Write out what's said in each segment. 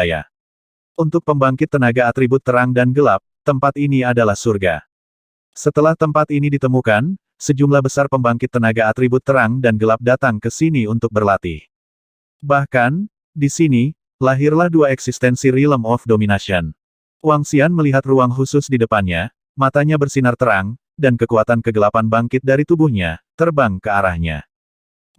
budidaya. Untuk pembangkit tenaga atribut terang dan gelap, tempat ini adalah surga. Setelah tempat ini ditemukan, sejumlah besar pembangkit tenaga atribut terang dan gelap datang ke sini untuk berlatih. Bahkan, di sini, lahirlah dua eksistensi Realm of Domination. Wang Xian melihat ruang khusus di depannya, matanya bersinar terang, dan kekuatan kegelapan bangkit dari tubuhnya, terbang ke arahnya.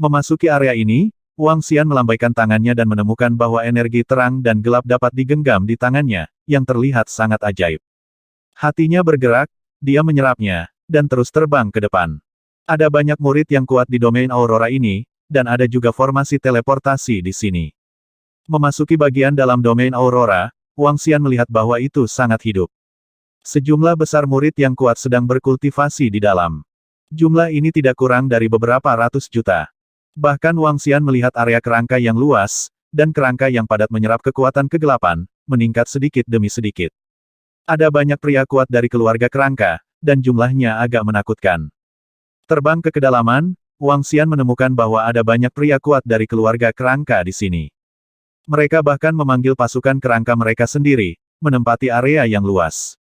Memasuki area ini, Wang Xian melambaikan tangannya dan menemukan bahwa energi terang dan gelap dapat digenggam di tangannya, yang terlihat sangat ajaib. Hatinya bergerak, dia menyerapnya, dan terus terbang ke depan. Ada banyak murid yang kuat di domain Aurora ini, dan ada juga formasi teleportasi di sini. Memasuki bagian dalam domain Aurora, Wang Xian melihat bahwa itu sangat hidup. Sejumlah besar murid yang kuat sedang berkultivasi di dalam. Jumlah ini tidak kurang dari beberapa ratus juta. Bahkan Wang Xian melihat area kerangka yang luas, dan kerangka yang padat menyerap kekuatan kegelapan, meningkat sedikit demi sedikit. Ada banyak pria kuat dari keluarga kerangka, dan jumlahnya agak menakutkan. Terbang ke kedalaman, Wang Xian menemukan bahwa ada banyak pria kuat dari keluarga kerangka di sini. Mereka bahkan memanggil pasukan kerangka mereka sendiri, menempati area yang luas.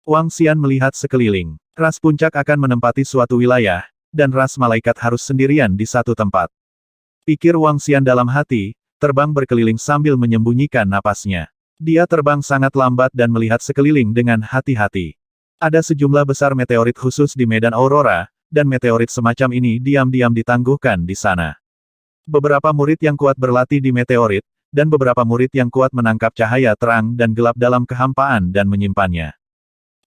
Wang Xian melihat sekeliling. Ras puncak akan menempati suatu wilayah, dan ras malaikat harus sendirian di satu tempat. Pikir Wang Xian dalam hati, terbang berkeliling sambil menyembunyikan napasnya. Dia terbang sangat lambat dan melihat sekeliling dengan hati-hati. Ada sejumlah besar meteorit khusus di medan Aurora, dan meteorit semacam ini diam-diam ditangguhkan di sana. Beberapa murid yang kuat berlatih di meteorit, dan beberapa murid yang kuat menangkap cahaya terang dan gelap dalam kehampaan dan menyimpannya.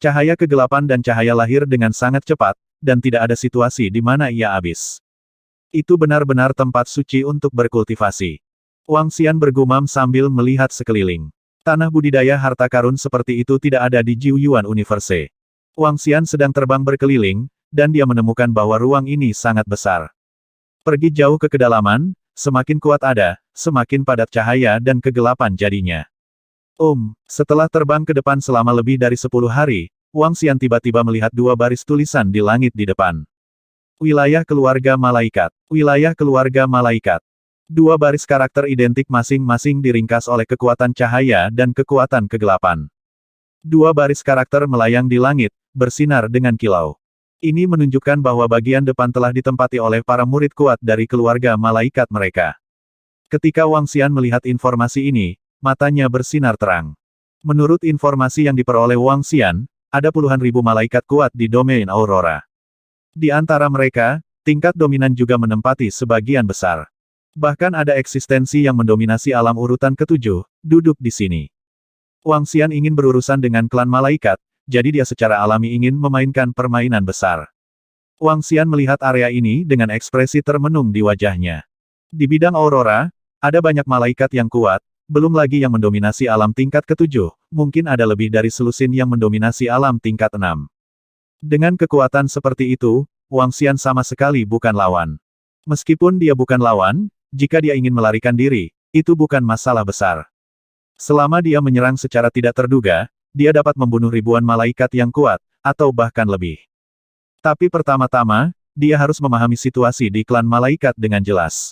Cahaya kegelapan dan cahaya lahir dengan sangat cepat, dan tidak ada situasi di mana ia habis. Itu benar-benar tempat suci untuk berkultivasi. Wang Xian bergumam sambil melihat sekeliling. Tanah budidaya harta karun seperti itu tidak ada di Jiuyuan Universe. Wang Xian sedang terbang berkeliling, dan dia menemukan bahwa ruang ini sangat besar. Pergi jauh ke kedalaman, semakin kuat ada, semakin padat cahaya dan kegelapan jadinya. Setelah terbang ke depan selama lebih dari 10 hari, Wang Xian tiba-tiba melihat dua baris tulisan di langit di depan. Wilayah keluarga malaikat. Wilayah keluarga malaikat. Dua baris karakter identik masing-masing diringkas oleh kekuatan cahaya dan kekuatan kegelapan. Dua baris karakter melayang di langit, bersinar dengan kilau. Ini menunjukkan bahwa bagian depan telah ditempati oleh para murid kuat dari keluarga malaikat mereka. Ketika Wang Xian melihat informasi ini, matanya bersinar terang. Menurut informasi yang diperoleh Wang Xian, ada puluhan ribu malaikat kuat di domain Aurora. Di antara mereka, tingkat dominan juga menempati sebagian besar. Bahkan ada eksistensi yang mendominasi alam urutan ketujuh, duduk di sini. Wang Xian ingin berurusan dengan klan malaikat, jadi dia secara alami ingin memainkan permainan besar. Wang Xian melihat area ini dengan ekspresi termenung di wajahnya. Di bidang Aurora, ada banyak malaikat yang kuat, belum lagi yang mendominasi alam tingkat ketujuh, mungkin ada lebih dari selusin yang mendominasi alam tingkat 6. Dengan kekuatan seperti itu, Wang Xian sama sekali bukan lawan. Meskipun dia bukan lawan, jika dia ingin melarikan diri, itu bukan masalah besar. Selama dia menyerang secara tidak terduga, dia dapat membunuh ribuan malaikat yang kuat, atau bahkan lebih. Tapi pertama-tama, dia harus memahami situasi di klan malaikat dengan jelas.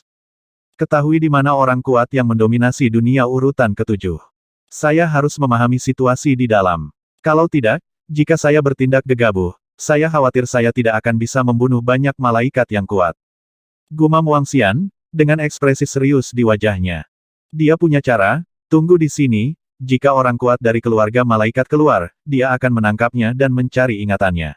Ketahui di mana orang kuat yang mendominasi dunia urutan ketujuh. Saya harus memahami situasi di dalam. Kalau tidak, jika saya bertindak gegabah, saya khawatir saya tidak akan bisa membunuh banyak malaikat yang kuat. Gumam Wang Xian, dengan ekspresi serius di wajahnya. Dia punya cara, tunggu di sini, jika orang kuat dari keluarga malaikat keluar, dia akan menangkapnya dan mencari ingatannya.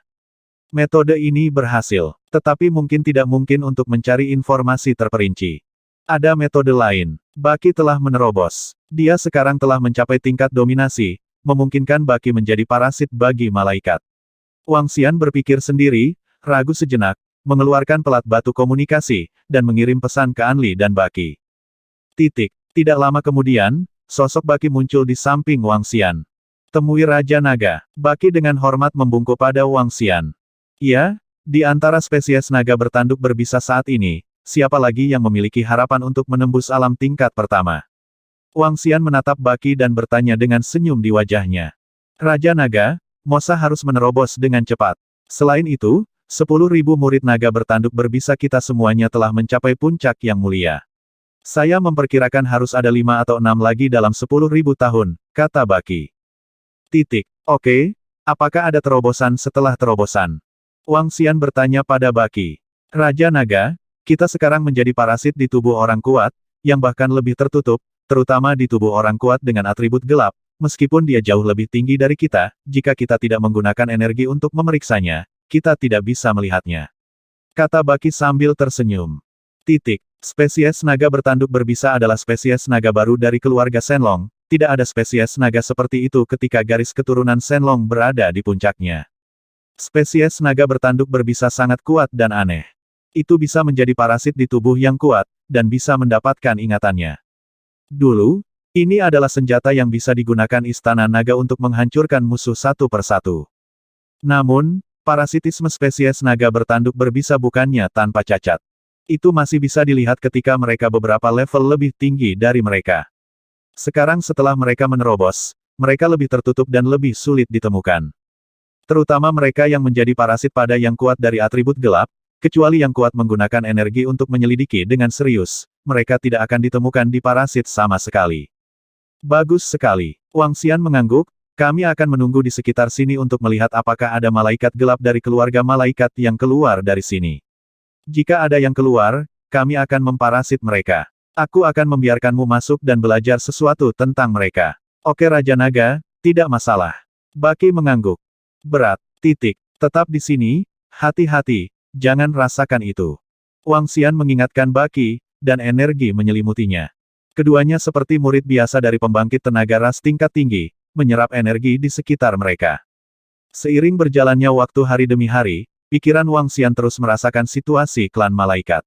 Metode ini berhasil, tetapi mungkin tidak mungkin untuk mencari informasi terperinci. Ada metode lain. Baki telah menerobos. Dia sekarang telah mencapai tingkat dominasi, memungkinkan Baki menjadi parasit bagi malaikat. Wang Xian berpikir sendiri, ragu sejenak, mengeluarkan pelat batu komunikasi, dan mengirim pesan ke Anli dan Baki. Tidak lama kemudian, sosok Baki muncul di samping Wang Xian. Temui Raja Naga. Baki dengan hormat membungkuk pada Wang Xian. Ya, di antara spesies naga bertanduk berbisa saat ini, siapa lagi yang memiliki harapan untuk menembus alam tingkat pertama? Wang Xian menatap Baki dan bertanya dengan senyum di wajahnya. Raja Naga, Mosa harus menerobos dengan cepat. Selain itu, 10.000 murid naga bertanduk berbisa kita semuanya telah mencapai puncak yang mulia. Saya memperkirakan harus ada 5 atau 6 lagi dalam 10.000 tahun, kata Baki. Oke, apakah ada terobosan setelah terobosan? Wang Xian bertanya pada Baki. Raja Naga, kita sekarang menjadi parasit di tubuh orang kuat, yang bahkan lebih tertutup, terutama di tubuh orang kuat dengan atribut gelap, meskipun dia jauh lebih tinggi dari kita, jika kita tidak menggunakan energi untuk memeriksanya, kita tidak bisa melihatnya. Kata Baki sambil tersenyum. Spesies naga bertanduk berbisa adalah spesies naga baru dari keluarga Shenlong, tidak ada spesies naga seperti itu ketika garis keturunan Shenlong berada di puncaknya. Spesies naga bertanduk berbisa sangat kuat dan aneh. Itu bisa menjadi parasit di tubuh yang kuat, dan bisa mendapatkan ingatannya. Dulu, ini adalah senjata yang bisa digunakan Istana Naga untuk menghancurkan musuh satu persatu. Namun, parasitisme spesies naga bertanduk berbisa bukannya tanpa cacat. Itu masih bisa dilihat ketika mereka beberapa level lebih tinggi dari mereka. Sekarang setelah mereka menerobos, mereka lebih tertutup dan lebih sulit ditemukan. Terutama mereka yang menjadi parasit pada yang kuat dari atribut gelap, kecuali yang kuat menggunakan energi untuk menyelidiki dengan serius, mereka tidak akan ditemukan di parasit sama sekali. Bagus sekali. Wang Xian mengangguk, kami akan menunggu di sekitar sini untuk melihat apakah ada malaikat gelap dari keluarga malaikat yang keluar dari sini. Jika ada yang keluar, kami akan memparasit mereka. Aku akan membiarkanmu masuk dan belajar sesuatu tentang mereka. Oke Raja Naga, tidak masalah. Baki mengangguk. Berat. Tetap di sini, hati-hati, jangan rasakan itu. Wang Xian mengingatkan Baki, dan energi menyelimutinya. Keduanya seperti murid biasa dari pembangkit tenaga ras tingkat tinggi, menyerap energi di sekitar mereka. Seiring berjalannya waktu hari demi hari, pikiran Wang Xian terus merasakan situasi klan malaikat.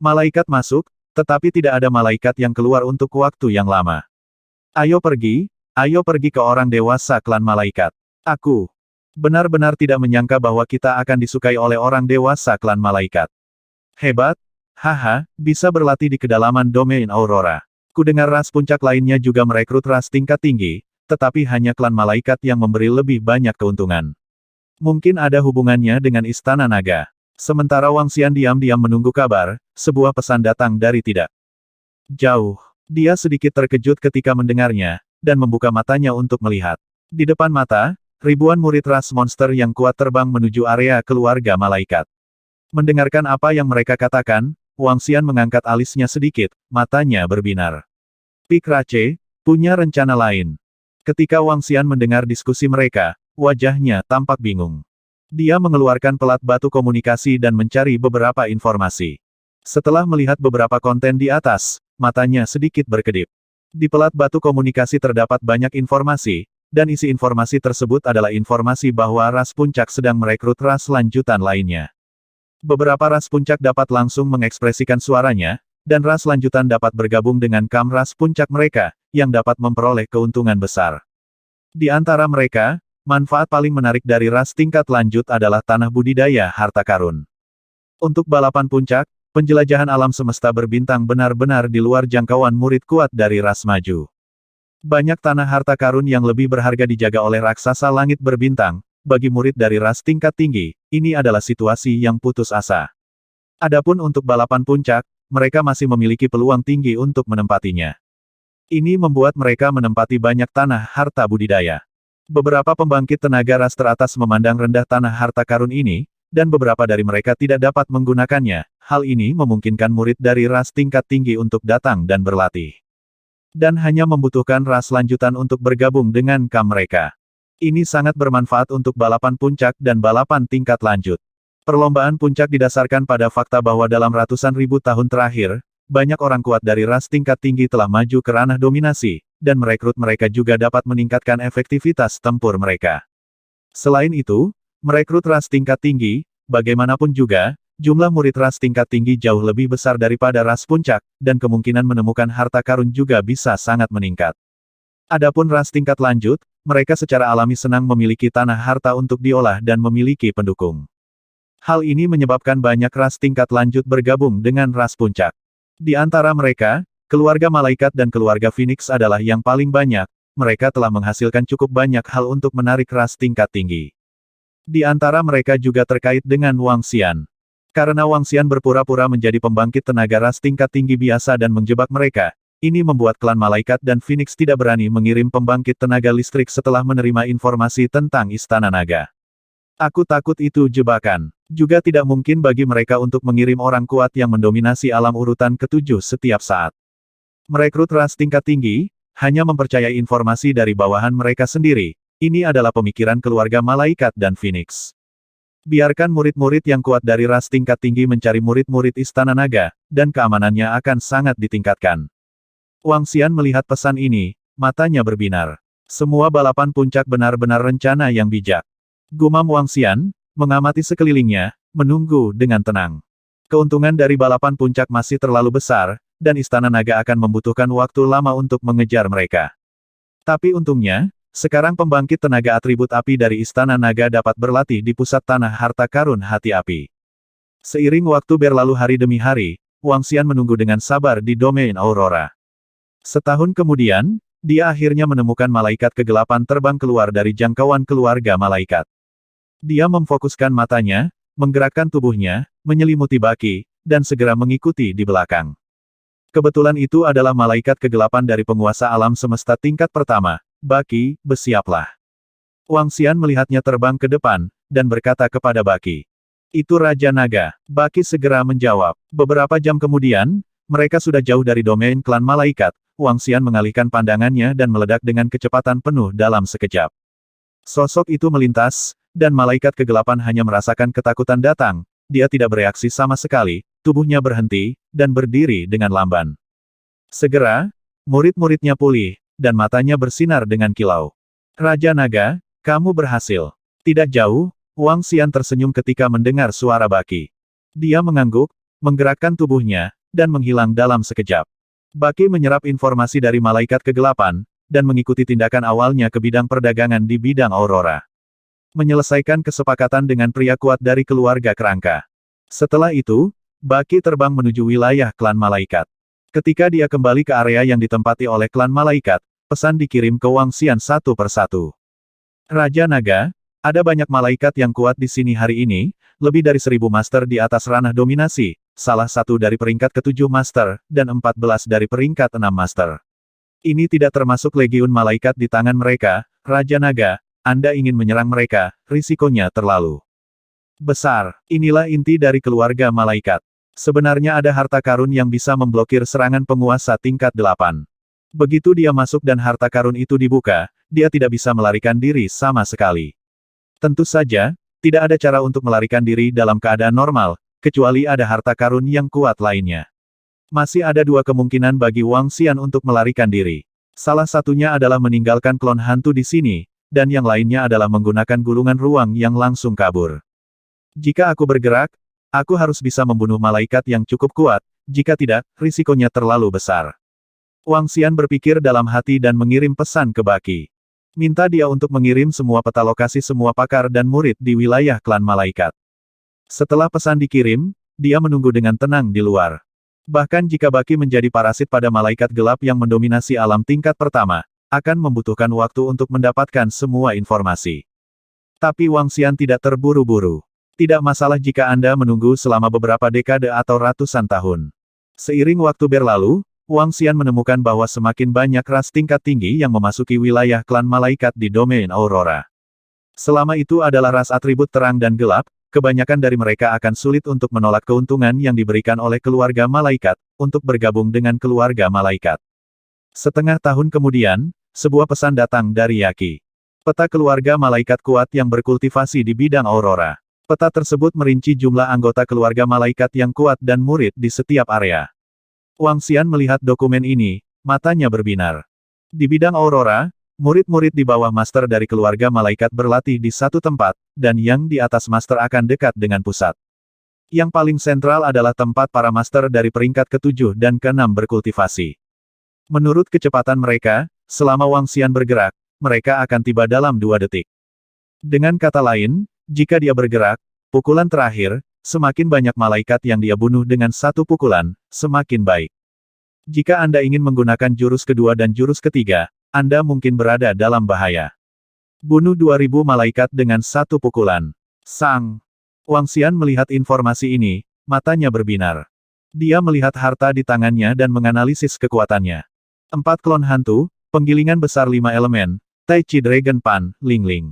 Malaikat masuk, tetapi tidak ada malaikat yang keluar untuk waktu yang lama. Ayo pergi ke orang dewasa klan malaikat. Aku benar-benar tidak menyangka bahwa kita akan disukai oleh orang dewasa klan malaikat. Hebat, haha, bisa berlatih di kedalaman domain Aurora. Kudengar ras puncak lainnya juga merekrut ras tingkat tinggi, tetapi hanya klan malaikat yang memberi lebih banyak keuntungan. Mungkin ada hubungannya dengan Istana Naga. Sementara Wang Xian diam-diam menunggu kabar, sebuah pesan datang dari tidak jauh. Dia sedikit terkejut ketika mendengarnya, dan membuka matanya untuk melihat. Di depan mata, ribuan murid ras monster yang kuat terbang menuju area keluarga malaikat. Mendengarkan apa yang mereka katakan, Wang Xian mengangkat alisnya sedikit, matanya berbinar. Pik Rache, punya rencana lain. Ketika Wang Xian mendengar diskusi mereka, wajahnya tampak bingung. Dia mengeluarkan pelat batu komunikasi dan mencari beberapa informasi. Setelah melihat beberapa konten di atas, matanya sedikit berkedip. Di pelat batu komunikasi terdapat banyak informasi, dan isi informasi tersebut adalah informasi bahwa ras puncak sedang merekrut ras lanjutan lainnya. Beberapa ras puncak dapat langsung mengekspresikan suaranya, dan ras lanjutan dapat bergabung dengan kam ras puncak mereka, yang dapat memperoleh keuntungan besar. Di antara mereka, manfaat paling menarik dari ras tingkat lanjut adalah tanah budidaya harta karun. Untuk balapan puncak, penjelajahan alam semesta berbintang benar-benar di luar jangkauan murid kuat dari ras maju. Banyak tanah harta karun yang lebih berharga dijaga oleh raksasa langit berbintang. Bagi murid dari ras tingkat tinggi, ini adalah situasi yang putus asa. Adapun untuk balapan puncak, mereka masih memiliki peluang tinggi untuk menempatinya. Ini membuat mereka menempati banyak tanah harta budidaya. Beberapa pembangkit tenaga ras teratas memandang rendah tanah harta karun ini, dan beberapa dari mereka tidak dapat menggunakannya. Hal ini memungkinkan murid dari ras tingkat tinggi untuk datang dan berlatih. Dan hanya membutuhkan ras lanjutan untuk bergabung dengan kam mereka. Ini sangat bermanfaat untuk balapan puncak dan balapan tingkat lanjut. Perlombaan puncak didasarkan pada fakta bahwa dalam ratusan ribu tahun terakhir, banyak orang kuat dari ras tingkat tinggi telah maju ke ranah dominasi, dan merekrut mereka juga dapat meningkatkan efektivitas tempur mereka. Selain itu, merekrut ras tingkat tinggi, bagaimanapun juga, jumlah murid ras tingkat tinggi jauh lebih besar daripada ras puncak, dan kemungkinan menemukan harta karun juga bisa sangat meningkat. Adapun ras tingkat lanjut, mereka secara alami senang memiliki tanah harta untuk diolah dan memiliki pendukung. Hal ini menyebabkan banyak ras tingkat lanjut bergabung dengan ras puncak. Di antara mereka, keluarga malaikat dan keluarga Phoenix adalah yang paling banyak, mereka telah menghasilkan cukup banyak hal untuk menarik ras tingkat tinggi. Di antara mereka juga terkait dengan Wang Xian. Karena Wang Xian berpura-pura menjadi pembangkit tenaga ras tingkat tinggi biasa dan menjebak mereka, ini membuat klan Malaikat dan Phoenix tidak berani mengirim pembangkit tenaga listrik setelah menerima informasi tentang Istana Naga. Aku takut itu jebakan. Juga tidak mungkin bagi mereka untuk mengirim orang kuat yang mendominasi alam urutan ketujuh setiap saat. Merekrut ras tingkat tinggi, hanya mempercayai informasi dari bawahan mereka sendiri. Ini adalah pemikiran keluarga Malaikat dan Phoenix. Biarkan murid-murid yang kuat dari ras tingkat tinggi mencari murid-murid Istana Naga, dan keamanannya akan sangat ditingkatkan. Wang Xian melihat pesan ini, matanya berbinar. Semua balapan puncak benar-benar rencana yang bijak. Gumam Wang Xian, mengamati sekelilingnya, menunggu dengan tenang. Keuntungan dari balapan puncak masih terlalu besar, dan Istana Naga akan membutuhkan waktu lama untuk mengejar mereka. Tapi untungnya, sekarang pembangkit tenaga atribut api dari Istana Naga dapat berlatih di pusat tanah harta karun hati api. Seiring waktu berlalu hari demi hari, Wang Xian menunggu dengan sabar di domain Aurora. Setahun kemudian, dia akhirnya menemukan malaikat kegelapan terbang keluar dari jangkauan keluarga malaikat. Dia memfokuskan matanya, menggerakkan tubuhnya, menyelimuti Baki, dan segera mengikuti di belakang. Kebetulan itu adalah malaikat kegelapan dari penguasa alam semesta tingkat pertama. Baki, bersiaplah. Wang Xian melihatnya terbang ke depan, dan berkata kepada Baki. Itu Raja Naga. Baki segera menjawab. Beberapa jam kemudian, mereka sudah jauh dari domain klan malaikat. Wang Xian mengalihkan pandangannya dan meledak dengan kecepatan penuh dalam sekejap. Sosok itu melintas, dan malaikat kegelapan hanya merasakan ketakutan datang. Dia tidak bereaksi sama sekali, tubuhnya berhenti, dan berdiri dengan lamban. Segera, murid-muridnya pulih, dan matanya bersinar dengan kilau. Raja Naga, kamu berhasil. Tidak jauh, Wang Xian tersenyum ketika mendengar suara Baki. Dia mengangguk, menggerakkan tubuhnya, dan menghilang dalam sekejap. Baki menyerap informasi dari malaikat kegelapan, dan mengikuti tindakan awalnya ke bidang perdagangan di bidang Aurora. Menyelesaikan kesepakatan dengan pria kuat dari keluarga kerangka. Setelah itu, Baki terbang menuju wilayah klan malaikat. Ketika dia kembali ke area yang ditempati oleh klan malaikat, pesan dikirim ke Wang Xian satu persatu. Raja Naga, ada banyak malaikat yang kuat di sini hari ini, lebih dari 1000 master di atas ranah dominasi, salah satu dari peringkat ke-7 master, dan 14 dari peringkat 6 master. Ini tidak termasuk legiun malaikat di tangan mereka, Raja Naga, Anda ingin menyerang mereka, risikonya terlalu besar. Inilah inti dari keluarga malaikat. Sebenarnya ada harta karun yang bisa memblokir serangan penguasa tingkat 8. Begitu dia masuk dan harta karun itu dibuka, dia tidak bisa melarikan diri sama sekali. Tentu saja, tidak ada cara untuk melarikan diri dalam keadaan normal, kecuali ada harta karun yang kuat lainnya. Masih ada dua kemungkinan bagi Wang Xian untuk melarikan diri. Salah satunya adalah meninggalkan klon hantu di sini, dan yang lainnya adalah menggunakan gulungan ruang yang langsung kabur. Jika aku bergerak, aku harus bisa membunuh malaikat yang cukup kuat, jika tidak, risikonya terlalu besar. Wang Xian berpikir dalam hati dan mengirim pesan ke Baki. Minta dia untuk mengirim semua peta lokasi semua pakar dan murid di wilayah klan malaikat. Setelah pesan dikirim, dia menunggu dengan tenang di luar. Bahkan jika Baki menjadi parasit pada malaikat gelap yang mendominasi alam tingkat pertama, akan membutuhkan waktu untuk mendapatkan semua informasi. Tapi Wang Xian tidak terburu-buru. Tidak masalah jika Anda menunggu selama beberapa dekade atau ratusan tahun. Seiring waktu berlalu, Wang Xian menemukan bahwa semakin banyak ras tingkat tinggi yang memasuki wilayah klan malaikat di domain Aurora. Selama itu adalah ras atribut terang dan gelap, kebanyakan dari mereka akan sulit untuk menolak keuntungan yang diberikan oleh keluarga malaikat, untuk bergabung dengan keluarga malaikat. Setengah tahun kemudian, sebuah pesan datang dari Yaki. Peta keluarga malaikat kuat yang berkultivasi di bidang Aurora. Peta tersebut merinci jumlah anggota keluarga malaikat yang kuat dan murid di setiap area. Wang Xian melihat dokumen ini, matanya berbinar. Di bidang Aurora, murid-murid di bawah master dari keluarga malaikat berlatih di satu tempat, dan yang di atas master akan dekat dengan pusat. Yang paling sentral adalah tempat para master dari peringkat ke-7 dan ke-6 berkultivasi. Menurut kecepatan mereka, selama Wang Xian bergerak, mereka akan tiba dalam 2 detik. Dengan kata lain, jika dia bergerak, pukulan terakhir, semakin banyak malaikat yang dia bunuh dengan satu pukulan, semakin baik. Jika Anda ingin menggunakan jurus kedua dan jurus ketiga, Anda mungkin berada dalam bahaya. Bunuh 2000 malaikat dengan satu pukulan. Sang! Wang Xian melihat informasi ini, matanya berbinar. Dia melihat harta di tangannya dan menganalisis kekuatannya. 4 klon hantu, penggilingan besar 5 elemen, Tai Chi Dragon Pan, Ling Ling.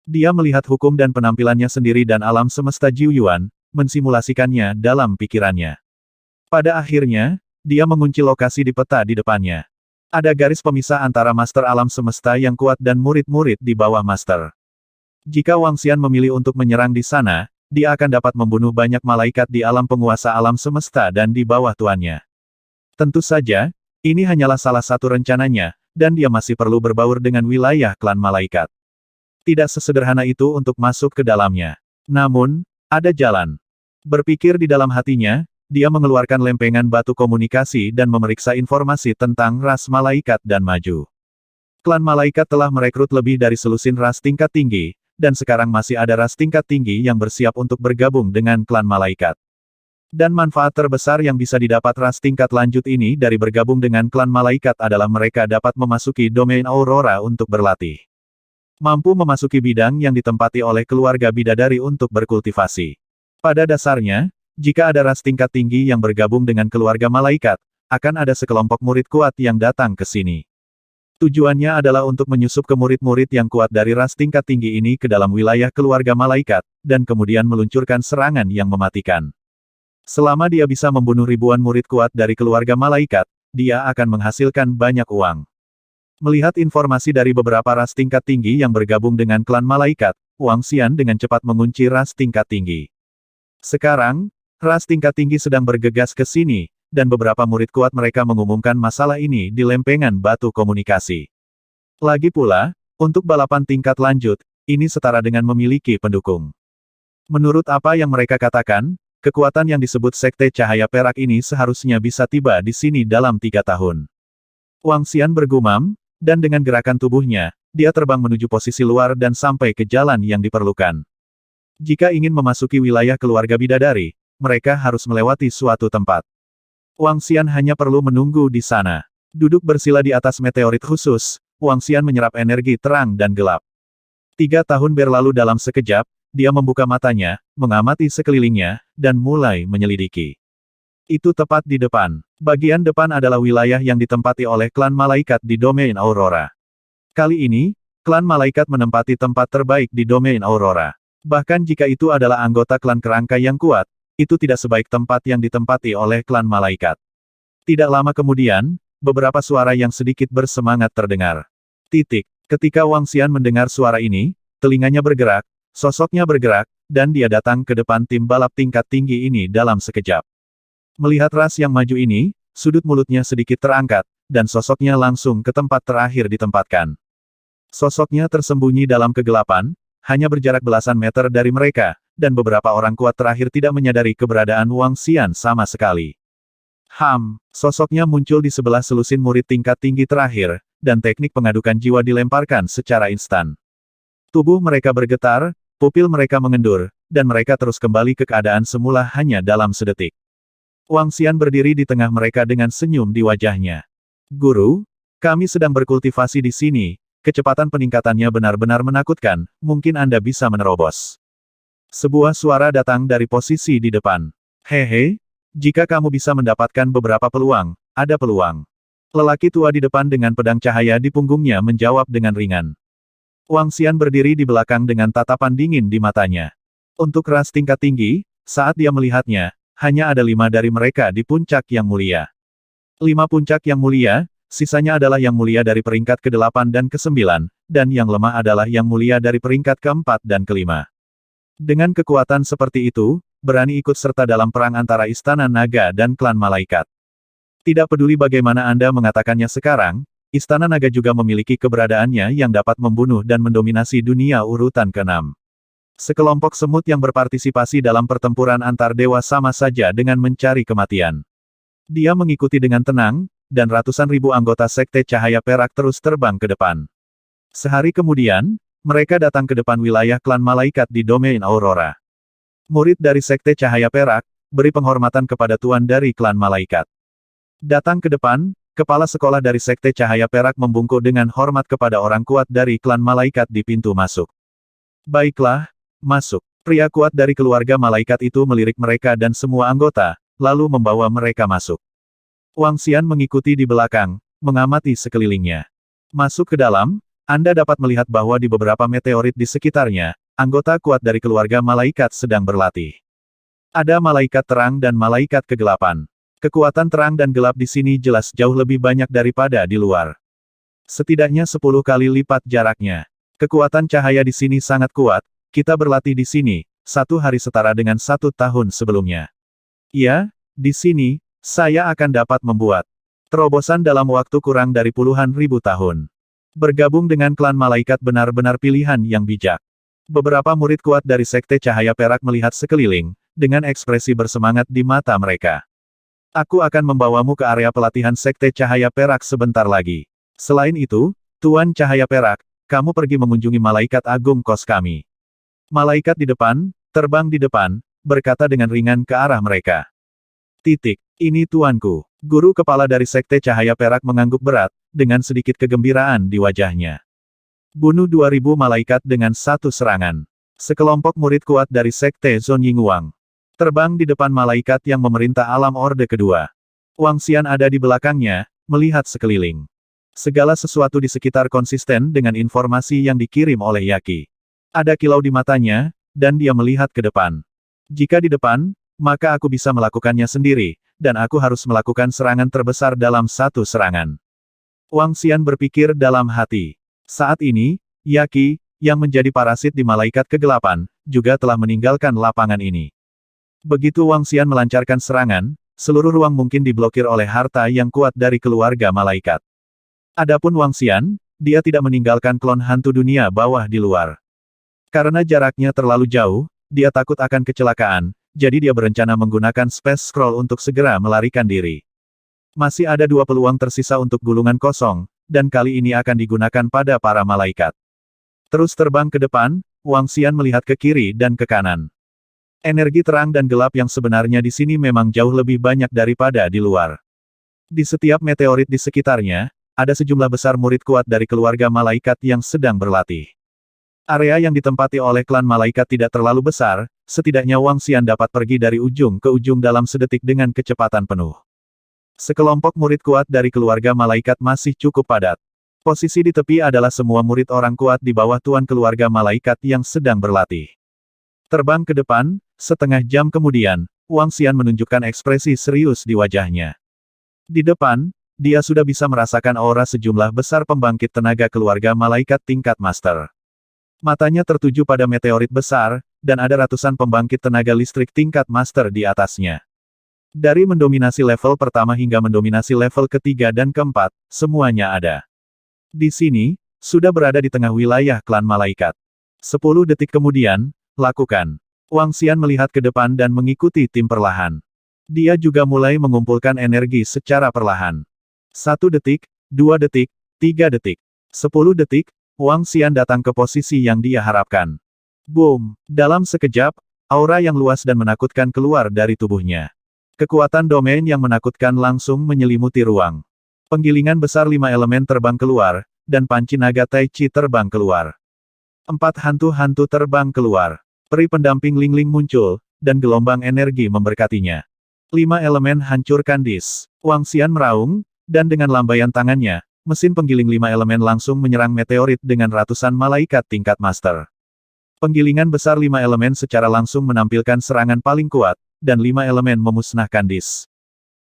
Dia melihat hukum dan penampilannya sendiri dan alam semesta Jiu Yuan, mensimulasikannya dalam pikirannya. Pada akhirnya, dia mengunci lokasi di peta di depannya. Ada garis pemisah antara Master Alam Semesta yang kuat dan murid-murid di bawah Master. Jika Wang Xian memilih untuk menyerang di sana, dia akan dapat membunuh banyak malaikat di alam penguasa alam semesta dan di bawah tuannya. Tentu saja, ini hanyalah salah satu rencananya, dan dia masih perlu berbaur dengan wilayah klan malaikat. Tidak sesederhana itu untuk masuk ke dalamnya. Namun, ada jalan. Berpikir di dalam hatinya, dia mengeluarkan lempengan batu komunikasi dan memeriksa informasi tentang ras malaikat dan maju. Klan malaikat telah merekrut lebih dari selusin ras tingkat tinggi, dan sekarang masih ada ras tingkat tinggi yang bersiap untuk bergabung dengan klan malaikat. Dan manfaat terbesar yang bisa didapat ras tingkat lanjut ini dari bergabung dengan klan malaikat adalah mereka dapat memasuki domain Aurora untuk berlatih. Mampu memasuki bidang yang ditempati oleh keluarga bidadari untuk berkultivasi. Pada dasarnya, jika ada ras tingkat tinggi yang bergabung dengan keluarga malaikat, akan ada sekelompok murid kuat yang datang ke sini. Tujuannya adalah untuk menyusup ke murid-murid yang kuat dari ras tingkat tinggi ini ke dalam wilayah keluarga malaikat, dan kemudian meluncurkan serangan yang mematikan. Selama dia bisa membunuh ribuan murid kuat dari keluarga malaikat, dia akan menghasilkan banyak uang. Melihat informasi dari beberapa ras tingkat tinggi yang bergabung dengan klan malaikat, Wang Xian dengan cepat mengunci ras tingkat tinggi. Sekarang, ras tingkat tinggi sedang bergegas ke sini, dan beberapa murid kuat mereka mengumumkan masalah ini di lempengan batu komunikasi. Lagi pula, untuk balapan tingkat lanjut, ini setara dengan memiliki pendukung. Menurut apa yang mereka katakan, kekuatan yang disebut Sekte Cahaya Perak ini seharusnya bisa tiba di sini dalam 3 tahun. Wang Xian bergumam, dan dengan gerakan tubuhnya, dia terbang menuju posisi luar dan sampai ke jalan yang diperlukan. Jika ingin memasuki wilayah keluarga bidadari, mereka harus melewati suatu tempat. Wang Xian hanya perlu menunggu di sana. Duduk bersila di atas meteorit khusus, Wang Xian menyerap energi terang dan gelap. 3 tahun berlalu dalam sekejap, dia membuka matanya, mengamati sekelilingnya, dan mulai menyelidiki. Itu tepat di depan. Bagian depan adalah wilayah yang ditempati oleh klan malaikat di domain Aurora. Kali ini, klan malaikat menempati tempat terbaik di domain Aurora. Bahkan jika itu adalah anggota klan kerangka yang kuat, itu tidak sebaik tempat yang ditempati oleh klan malaikat. Tidak lama kemudian, beberapa suara yang sedikit bersemangat terdengar. Ketika Wang Xian mendengar suara ini, telinganya bergerak, sosoknya bergerak, dan dia datang ke depan tim balap tingkat tinggi ini dalam sekejap. Melihat ras yang maju ini, sudut mulutnya sedikit terangkat, dan sosoknya langsung ke tempat terakhir ditempatkan. Sosoknya tersembunyi dalam kegelapan, hanya berjarak belasan meter dari mereka, dan beberapa orang kuat terakhir tidak menyadari keberadaan Wang Xian sama sekali. Sosoknya muncul di sebelah selusin murid tingkat tinggi terakhir, dan teknik pengadukan jiwa dilemparkan secara instan. Tubuh mereka bergetar, pupil mereka mengendur, dan mereka terus kembali ke keadaan semula hanya dalam sedetik. Wang Xian berdiri di tengah mereka dengan senyum di wajahnya. Guru, kami sedang berkultivasi di sini, kecepatan peningkatannya benar-benar menakutkan, mungkin Anda bisa menerobos. Sebuah suara datang dari posisi di depan. Hehe, jika kamu bisa mendapatkan beberapa peluang, ada peluang. Lelaki tua di depan dengan pedang cahaya di punggungnya menjawab dengan ringan. Wang Xian berdiri di belakang dengan tatapan dingin di matanya. Untuk ras tingkat tinggi, saat dia melihatnya, hanya ada 5 dari mereka di puncak yang mulia. 5 puncak yang mulia, sisanya adalah yang mulia dari peringkat ke-8 dan ke-9, dan yang lemah adalah yang mulia dari peringkat ke-4 dan ke-5. Dengan kekuatan seperti itu, berani ikut serta dalam perang antara Istana Naga dan klan malaikat. Tidak peduli bagaimana Anda mengatakannya sekarang, Istana Naga juga memiliki keberadaannya yang dapat membunuh dan mendominasi dunia urutan ke-6. Sekelompok semut yang berpartisipasi dalam pertempuran antar dewa sama saja dengan mencari kematian. Dia mengikuti dengan tenang, dan ratusan ribu anggota Sekte Cahaya Perak terus terbang ke depan. Sehari kemudian, mereka datang ke depan wilayah klan malaikat di domain Aurora. Murid dari Sekte Cahaya Perak, beri penghormatan kepada tuan dari klan malaikat. Datang ke depan, kepala sekolah dari Sekte Cahaya Perak membungkuk dengan hormat kepada orang kuat dari klan malaikat di pintu masuk. Baiklah, masuk. Pria kuat dari keluarga malaikat itu melirik mereka dan semua anggota, lalu membawa mereka masuk. Wang Xian mengikuti di belakang, mengamati sekelilingnya. Masuk ke dalam, Anda dapat melihat bahwa di beberapa meteorit di sekitarnya, anggota kuat dari keluarga malaikat sedang berlatih. Ada malaikat terang dan malaikat kegelapan. Kekuatan terang dan gelap di sini jelas jauh lebih banyak daripada di luar. Setidaknya 10 kali lipat jaraknya. Kekuatan cahaya di sini sangat kuat, kita berlatih di sini, 1 hari setara dengan 1 tahun sebelumnya. Ya, di sini, saya akan dapat membuat terobosan dalam waktu kurang dari puluhan ribu tahun. Bergabung dengan klan malaikat benar-benar pilihan yang bijak. Beberapa murid kuat dari Sekte Cahaya Perak melihat sekeliling, dengan ekspresi bersemangat di mata mereka. Aku akan membawamu ke area pelatihan Sekte Cahaya Perak sebentar lagi. Selain itu, Tuan Cahaya Perak, kamu pergi mengunjungi Malaikat Agung Kos kami. Malaikat di depan, terbang di depan, berkata dengan ringan ke arah mereka. Ini tuanku. Guru kepala dari Sekte Cahaya Perak mengangguk berat, dengan sedikit kegembiraan di wajahnya. Bunuh 2000 malaikat dengan 1 serangan. Sekelompok murid kuat dari Sekte Zon Yingguang. Terbang di depan malaikat yang memerintah alam Orde Kedua. Wang Xian ada di belakangnya, melihat sekeliling. Segala sesuatu di sekitar konsisten dengan informasi yang dikirim oleh Yaqi. Ada kilau di matanya, dan dia melihat ke depan. Jika di depan, maka aku bisa melakukannya sendiri, dan aku harus melakukan serangan terbesar dalam 1 serangan. Wang Xian berpikir dalam hati. Saat ini, Yaqi, yang menjadi parasit di Malaikat Kegelapan, juga telah meninggalkan lapangan ini. Begitu Wang Xian melancarkan serangan, seluruh ruang mungkin diblokir oleh harta yang kuat dari keluarga malaikat. Adapun Wang Xian, dia tidak meninggalkan klon hantu dunia bawah di luar. Karena jaraknya terlalu jauh, dia takut akan kecelakaan, jadi dia berencana menggunakan Space Scroll untuk segera melarikan diri. Masih ada 2 peluang tersisa untuk gulungan kosong, dan kali ini akan digunakan pada para malaikat. Terus terbang ke depan, Wang Xian melihat ke kiri dan ke kanan. Energi terang dan gelap yang sebenarnya di sini memang jauh lebih banyak daripada di luar. Di setiap meteorit di sekitarnya, ada sejumlah besar murid kuat dari keluarga malaikat yang sedang berlatih. Area yang ditempati oleh klan malaikat tidak terlalu besar, setidaknya Wang Xian dapat pergi dari ujung ke ujung dalam sedetik dengan kecepatan penuh. Sekelompok murid kuat dari keluarga malaikat masih cukup padat. Posisi di tepi adalah semua murid orang kuat di bawah tuan keluarga malaikat yang sedang berlatih. Terbang ke depan, setengah jam kemudian, Wang Xian menunjukkan ekspresi serius di wajahnya. Di depan, dia sudah bisa merasakan aura sejumlah besar pembangkit tenaga keluarga malaikat tingkat master. Matanya tertuju pada meteorit besar, dan ada ratusan pembangkit tenaga listrik tingkat master di atasnya. Dari mendominasi level pertama hingga mendominasi level ketiga dan keempat, semuanya ada. Di sini, sudah berada di tengah wilayah klan malaikat. 10 detik kemudian, lakukan. Wang Xian melihat ke depan dan mengikuti tim perlahan. Dia juga mulai mengumpulkan energi secara perlahan. 1 detik, 2 detik, 3 detik. 10 detik, Wang Xian datang ke posisi yang dia harapkan. Boom! Dalam sekejap, aura yang luas dan menakutkan keluar dari tubuhnya. Kekuatan domain yang menakutkan langsung menyelimuti ruang. Penggilingan besar 5 elemen terbang keluar, dan panci naga Tai Chi terbang keluar. 4 hantu-hantu terbang keluar. Peri pendamping Lingling muncul, dan gelombang energi memberkatinya. 5 elemen hancurkan dis. Wang Xian meraung, dan dengan lambaian tangannya, mesin penggiling 5 elemen langsung menyerang meteorit dengan ratusan malaikat tingkat master. Penggilingan besar 5 elemen secara langsung menampilkan serangan paling kuat, dan 5 elemen memusnahkan dis.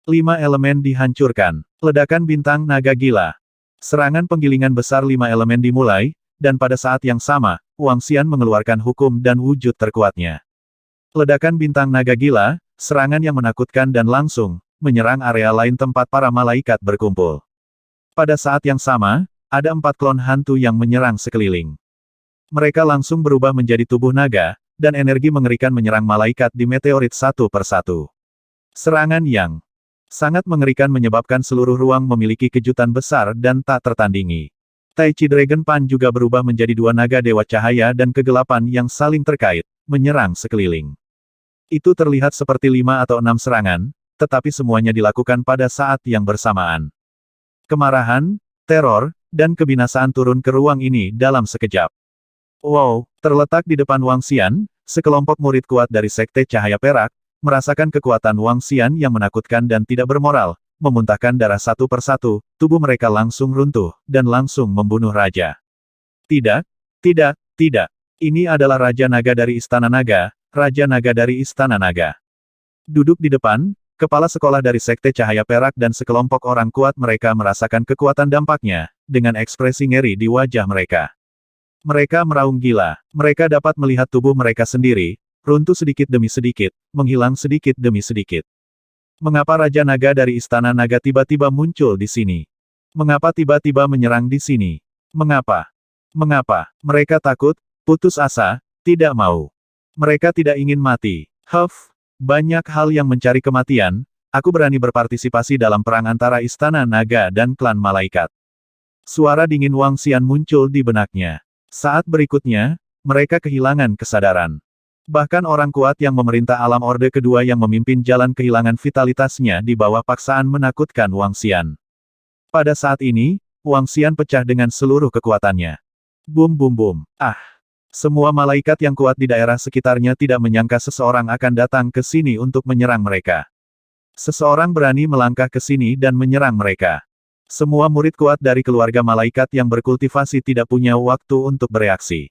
5 elemen dihancurkan. Ledakan bintang naga gila. Serangan penggilingan besar 5 elemen dimulai, dan pada saat yang sama, Wang Xian mengeluarkan hukum dan wujud terkuatnya. Ledakan bintang naga gila, serangan yang menakutkan dan langsung, menyerang area lain tempat para malaikat berkumpul. Pada saat yang sama, ada 4 klon hantu yang menyerang sekeliling. Mereka langsung berubah menjadi tubuh naga, dan energi mengerikan menyerang malaikat di meteorit satu persatu. Serangan yang sangat mengerikan menyebabkan seluruh ruang memiliki kejutan besar dan tak tertandingi. Tai Chi Dragon Pan juga berubah menjadi 2 naga dewa cahaya dan kegelapan yang saling terkait, menyerang sekeliling. Itu terlihat seperti 5 atau 6 serangan, tetapi semuanya dilakukan pada saat yang bersamaan. Kemarahan, teror, dan kebinasaan turun ke ruang ini dalam sekejap. Wow, terletak di depan Wang Xian, sekelompok murid kuat dari Sekte Cahaya Perak, merasakan kekuatan Wang Xian yang menakutkan dan tidak bermoral, memuntahkan darah satu persatu, tubuh mereka langsung runtuh, dan langsung membunuh raja. Tidak, tidak, tidak. Ini adalah Raja Naga dari Istana Naga, Raja Naga dari Istana Naga. Duduk di depan, kepala sekolah dari Sekte Cahaya Perak dan sekelompok orang kuat mereka merasakan kekuatan dampaknya, dengan ekspresi ngeri di wajah mereka. Mereka meraung gila. Mereka dapat melihat tubuh mereka sendiri, runtuh sedikit demi sedikit, menghilang sedikit demi sedikit. Mengapa Raja Naga dari Istana Naga tiba-tiba muncul di sini? Mengapa tiba-tiba menyerang di sini? Mengapa? Mengapa? Mereka takut, putus asa, tidak mau. Mereka tidak ingin mati. Banyak hal yang mencari kematian, aku berani berpartisipasi dalam perang antara Istana Naga dan klan Malaikat. Suara dingin Wang Xian muncul di benaknya. Saat berikutnya, mereka kehilangan kesadaran. Bahkan orang kuat yang memerintah alam Orde Kedua yang memimpin jalan kehilangan vitalitasnya di bawah paksaan menakutkan Wang Xian. Pada saat ini, Wang Xian pecah dengan seluruh kekuatannya. Bum bum bum. Semua malaikat yang kuat di daerah sekitarnya tidak menyangka seseorang akan datang ke sini untuk menyerang mereka. Seseorang berani melangkah ke sini dan menyerang mereka. Semua murid kuat dari keluarga malaikat yang berkultivasi tidak punya waktu untuk bereaksi.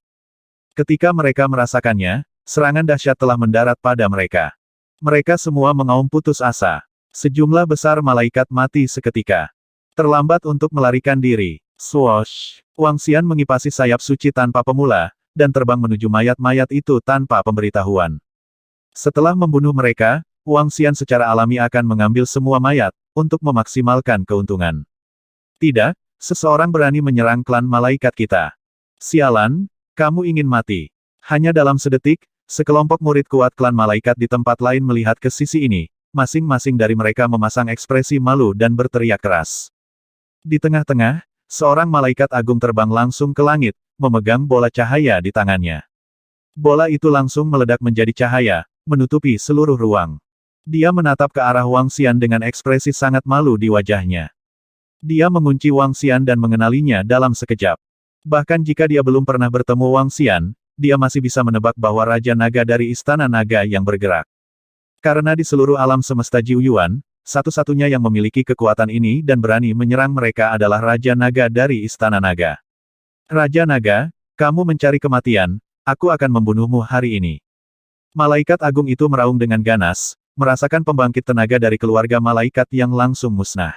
Ketika mereka merasakannya, serangan dahsyat telah mendarat pada mereka. Mereka semua mengaum putus asa. Sejumlah besar malaikat mati seketika. Terlambat untuk melarikan diri. Swoosh! Wang Xian mengipasi sayap suci tanpa pemula, dan terbang menuju mayat-mayat itu tanpa pemberitahuan. Setelah membunuh mereka, Wang Xian secara alami akan mengambil semua mayat, untuk memaksimalkan keuntungan. Tidak, seseorang berani menyerang klan malaikat kita. Sialan, kamu ingin mati. Hanya dalam sedetik, sekelompok murid kuat klan malaikat di tempat lain melihat ke sisi ini, masing-masing dari mereka memasang ekspresi malu dan berteriak keras. Di tengah-tengah, seorang malaikat agung terbang langsung ke langit, memegang bola cahaya di tangannya. Bola itu langsung meledak menjadi cahaya, menutupi seluruh ruang. Dia menatap ke arah Wang Xian dengan ekspresi sangat malu di wajahnya. Dia mengunci Wang Xian dan mengenalinya dalam sekejap. Bahkan jika dia belum pernah bertemu Wang Xian, dia masih bisa menebak bahwa Raja Naga dari Istana Naga yang bergerak. Karena di seluruh alam semesta Jiuyuan, satu-satunya yang memiliki kekuatan ini dan berani menyerang mereka adalah Raja Naga dari Istana Naga. Raja Naga, kamu mencari kematian, aku akan membunuhmu hari ini. Malaikat agung itu meraung dengan ganas, merasakan pembangkit tenaga dari keluarga malaikat yang langsung musnah.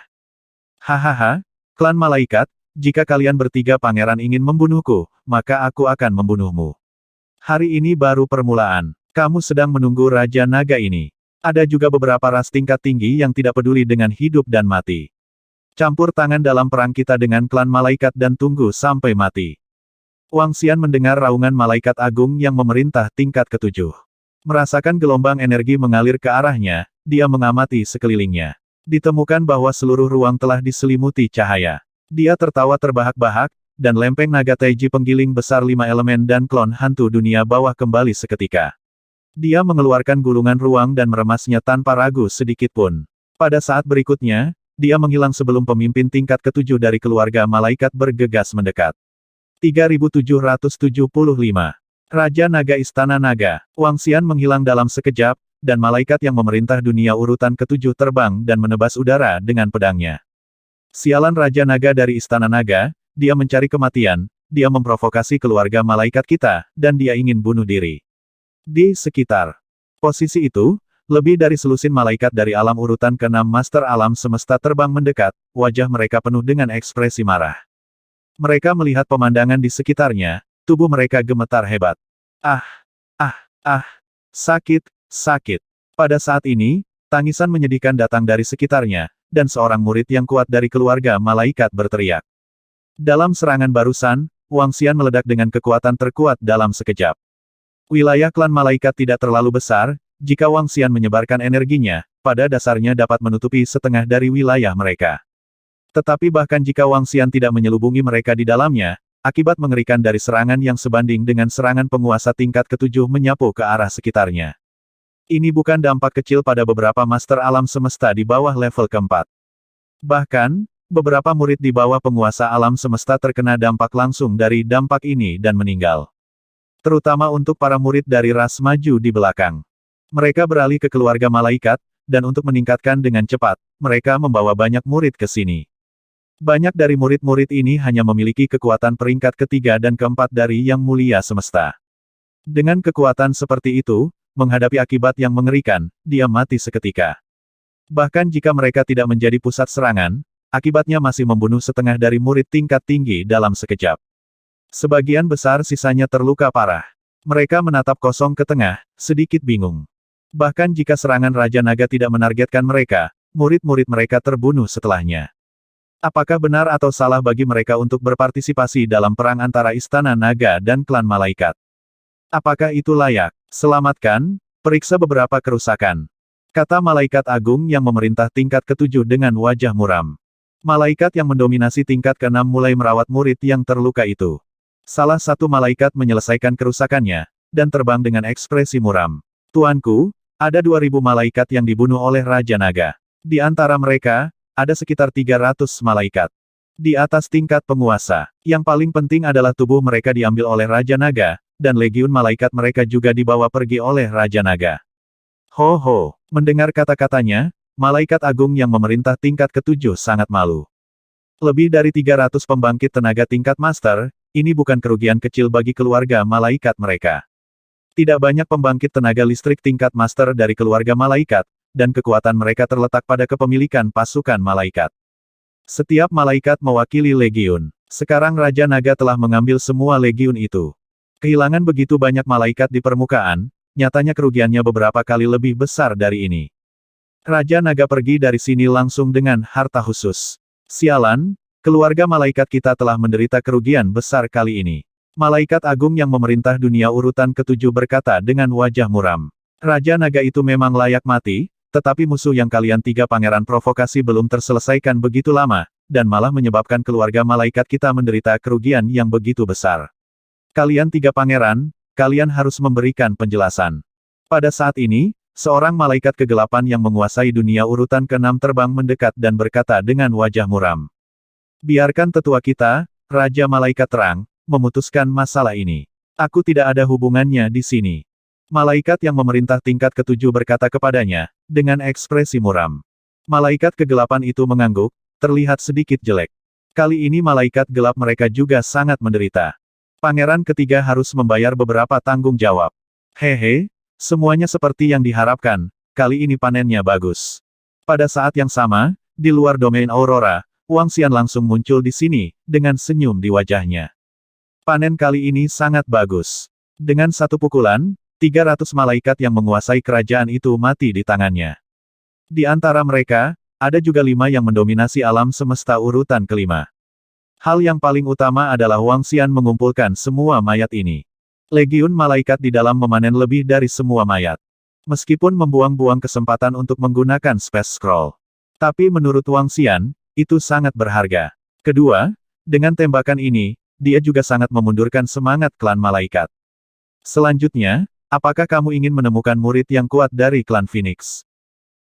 Hahaha, klan malaikat, jika kalian bertiga pangeran ingin membunuhku, maka aku akan membunuhmu. Hari ini baru permulaan, kamu sedang menunggu Raja Naga ini. Ada juga beberapa ras tingkat tinggi yang tidak peduli dengan hidup dan mati. Campur tangan dalam perang kita dengan klan malaikat dan tunggu sampai mati. Wang Xian mendengar raungan malaikat agung yang memerintah tingkat ketujuh. Merasakan gelombang energi mengalir ke arahnya, dia mengamati sekelilingnya. Ditemukan bahwa seluruh ruang telah diselimuti cahaya. Dia tertawa terbahak-bahak, dan lempeng naga Taiji penggiling besar 5 elemen dan klon hantu dunia bawah kembali seketika. Dia mengeluarkan gulungan ruang dan meremasnya tanpa ragu sedikit pun. Pada saat berikutnya, dia menghilang sebelum pemimpin tingkat ketujuh dari keluarga malaikat bergegas mendekat. 3775. Raja Naga Istana Naga. Wang Xian menghilang dalam sekejap, dan malaikat yang memerintah dunia urutan ketujuh terbang dan menebas udara dengan pedangnya. Sialan Raja Naga dari Istana Naga, dia mencari kematian, dia memprovokasi keluarga malaikat kita, dan dia ingin bunuh diri. Di sekitar posisi itu, lebih dari selusin malaikat dari alam urutan ke-6 Master Alam Semesta terbang mendekat, wajah mereka penuh dengan ekspresi marah. Mereka melihat pemandangan di sekitarnya, tubuh mereka gemetar hebat. Sakit, sakit. Pada saat ini, tangisan menyedihkan datang dari sekitarnya, dan seorang murid yang kuat dari keluarga malaikat berteriak. Dalam serangan barusan, Wang Xian meledak dengan kekuatan terkuat dalam sekejap. Wilayah klan malaikat tidak terlalu besar, jika Wang Xian menyebarkan energinya, pada dasarnya dapat menutupi setengah dari wilayah mereka. Tetapi bahkan jika Wang Xian tidak menyelubungi mereka di dalamnya, akibat mengerikan dari serangan yang sebanding dengan serangan penguasa tingkat ketujuh menyapu ke arah sekitarnya. Ini bukan dampak kecil pada beberapa master alam semesta di bawah level keempat. Bahkan, beberapa murid di bawah penguasa alam semesta terkena dampak langsung dari dampak ini dan meninggal. Terutama untuk para murid dari ras maju di belakang. Mereka beralih ke keluarga malaikat, dan untuk meningkatkan dengan cepat, mereka membawa banyak murid ke sini. Banyak dari murid-murid ini hanya memiliki kekuatan peringkat ketiga dan keempat dari Yang Mulia Semesta. Dengan kekuatan seperti itu, menghadapi akibat yang mengerikan, dia mati seketika. Bahkan jika mereka tidak menjadi pusat serangan, akibatnya masih membunuh setengah dari murid tingkat tinggi dalam sekejap. Sebagian besar sisanya terluka parah. Mereka menatap kosong ke tengah, sedikit bingung. Bahkan jika serangan Raja Naga tidak menargetkan mereka, murid-murid mereka terbunuh setelahnya. Apakah benar atau salah bagi mereka untuk berpartisipasi dalam perang antara Istana Naga dan klan malaikat? Apakah itu layak? Selamatkan, periksa beberapa kerusakan. Kata Malaikat Agung yang memerintah tingkat ketujuh dengan wajah muram. Malaikat yang mendominasi tingkat keenam mulai merawat murid yang terluka itu. Salah satu malaikat menyelesaikan kerusakannya, dan terbang dengan ekspresi muram. Tuanku, ada 2000 malaikat yang dibunuh oleh Raja Naga. Di antara mereka, ada sekitar 300 malaikat. Di atas tingkat penguasa, yang paling penting adalah tubuh mereka diambil oleh Raja Naga, dan legiun malaikat mereka juga dibawa pergi oleh Raja Naga. Ho ho, mendengar kata-katanya, Malaikat Agung yang memerintah tingkat ketujuh sangat malu. Lebih dari 300 pembangkit tenaga tingkat master, ini bukan kerugian kecil bagi keluarga malaikat mereka. Tidak banyak pembangkit tenaga listrik tingkat master dari keluarga malaikat, dan kekuatan mereka terletak pada kepemilikan pasukan malaikat. Setiap malaikat mewakili legiun. Sekarang Raja Naga telah mengambil semua legiun itu. Kehilangan begitu banyak malaikat di permukaan, nyatanya kerugiannya beberapa kali lebih besar dari ini. Raja Naga pergi dari sini langsung dengan harta khusus. Sialan, keluarga malaikat kita telah menderita kerugian besar kali ini. Malaikat Agung yang memerintah dunia urutan ketujuh berkata dengan wajah muram. Raja Naga itu memang layak mati, tetapi musuh yang kalian tiga pangeran provokasi belum terselesaikan begitu lama, dan malah menyebabkan keluarga malaikat kita menderita kerugian yang begitu besar. Kalian tiga pangeran, kalian harus memberikan penjelasan. Pada saat ini, seorang malaikat kegelapan yang menguasai dunia urutan ke-6 terbang mendekat dan berkata dengan wajah muram. Biarkan tetua kita, Raja Malaikat Terang, memutuskan masalah ini. Aku tidak ada hubungannya di sini. Malaikat yang memerintah tingkat ketujuh berkata kepadanya, dengan ekspresi muram. Malaikat kegelapan itu mengangguk, terlihat sedikit jelek. Kali ini malaikat gelap mereka juga sangat menderita. Pangeran ketiga harus membayar beberapa tanggung jawab. Hehe, semuanya seperti yang diharapkan, kali ini panennya bagus. Pada saat yang sama, di luar domain Aurora, Wang Xian langsung muncul di sini, dengan senyum di wajahnya. Panen kali ini sangat bagus. Dengan satu pukulan, 300 malaikat yang menguasai kerajaan itu mati di tangannya. Di antara mereka, ada juga 5 yang mendominasi alam semesta urutan kelima. Hal yang paling utama adalah Wang Xian mengumpulkan semua mayat ini. Legiun malaikat di dalam memanen lebih dari semua mayat. Meskipun membuang-buang kesempatan untuk menggunakan Space Scroll. Tapi menurut Wang Xian, itu sangat berharga. Kedua, dengan tembakan ini, dia juga sangat memundurkan semangat klan malaikat. Selanjutnya, apakah kamu ingin menemukan murid yang kuat dari klan Phoenix?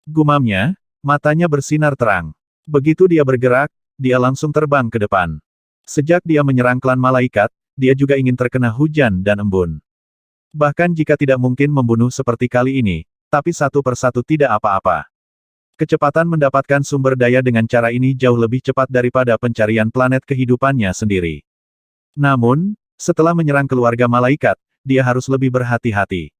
Gumamnya, matanya bersinar terang. Begitu dia bergerak, dia langsung terbang ke depan. Sejak dia menyerang klan malaikat, dia juga ingin terkena hujan dan embun. Bahkan jika tidak mungkin membunuh seperti kali ini, tapi satu persatu tidak apa-apa. Kecepatan mendapatkan sumber daya dengan cara ini jauh lebih cepat daripada pencarian planet kehidupannya sendiri. Namun, setelah menyerang keluarga malaikat, dia harus lebih berhati-hati.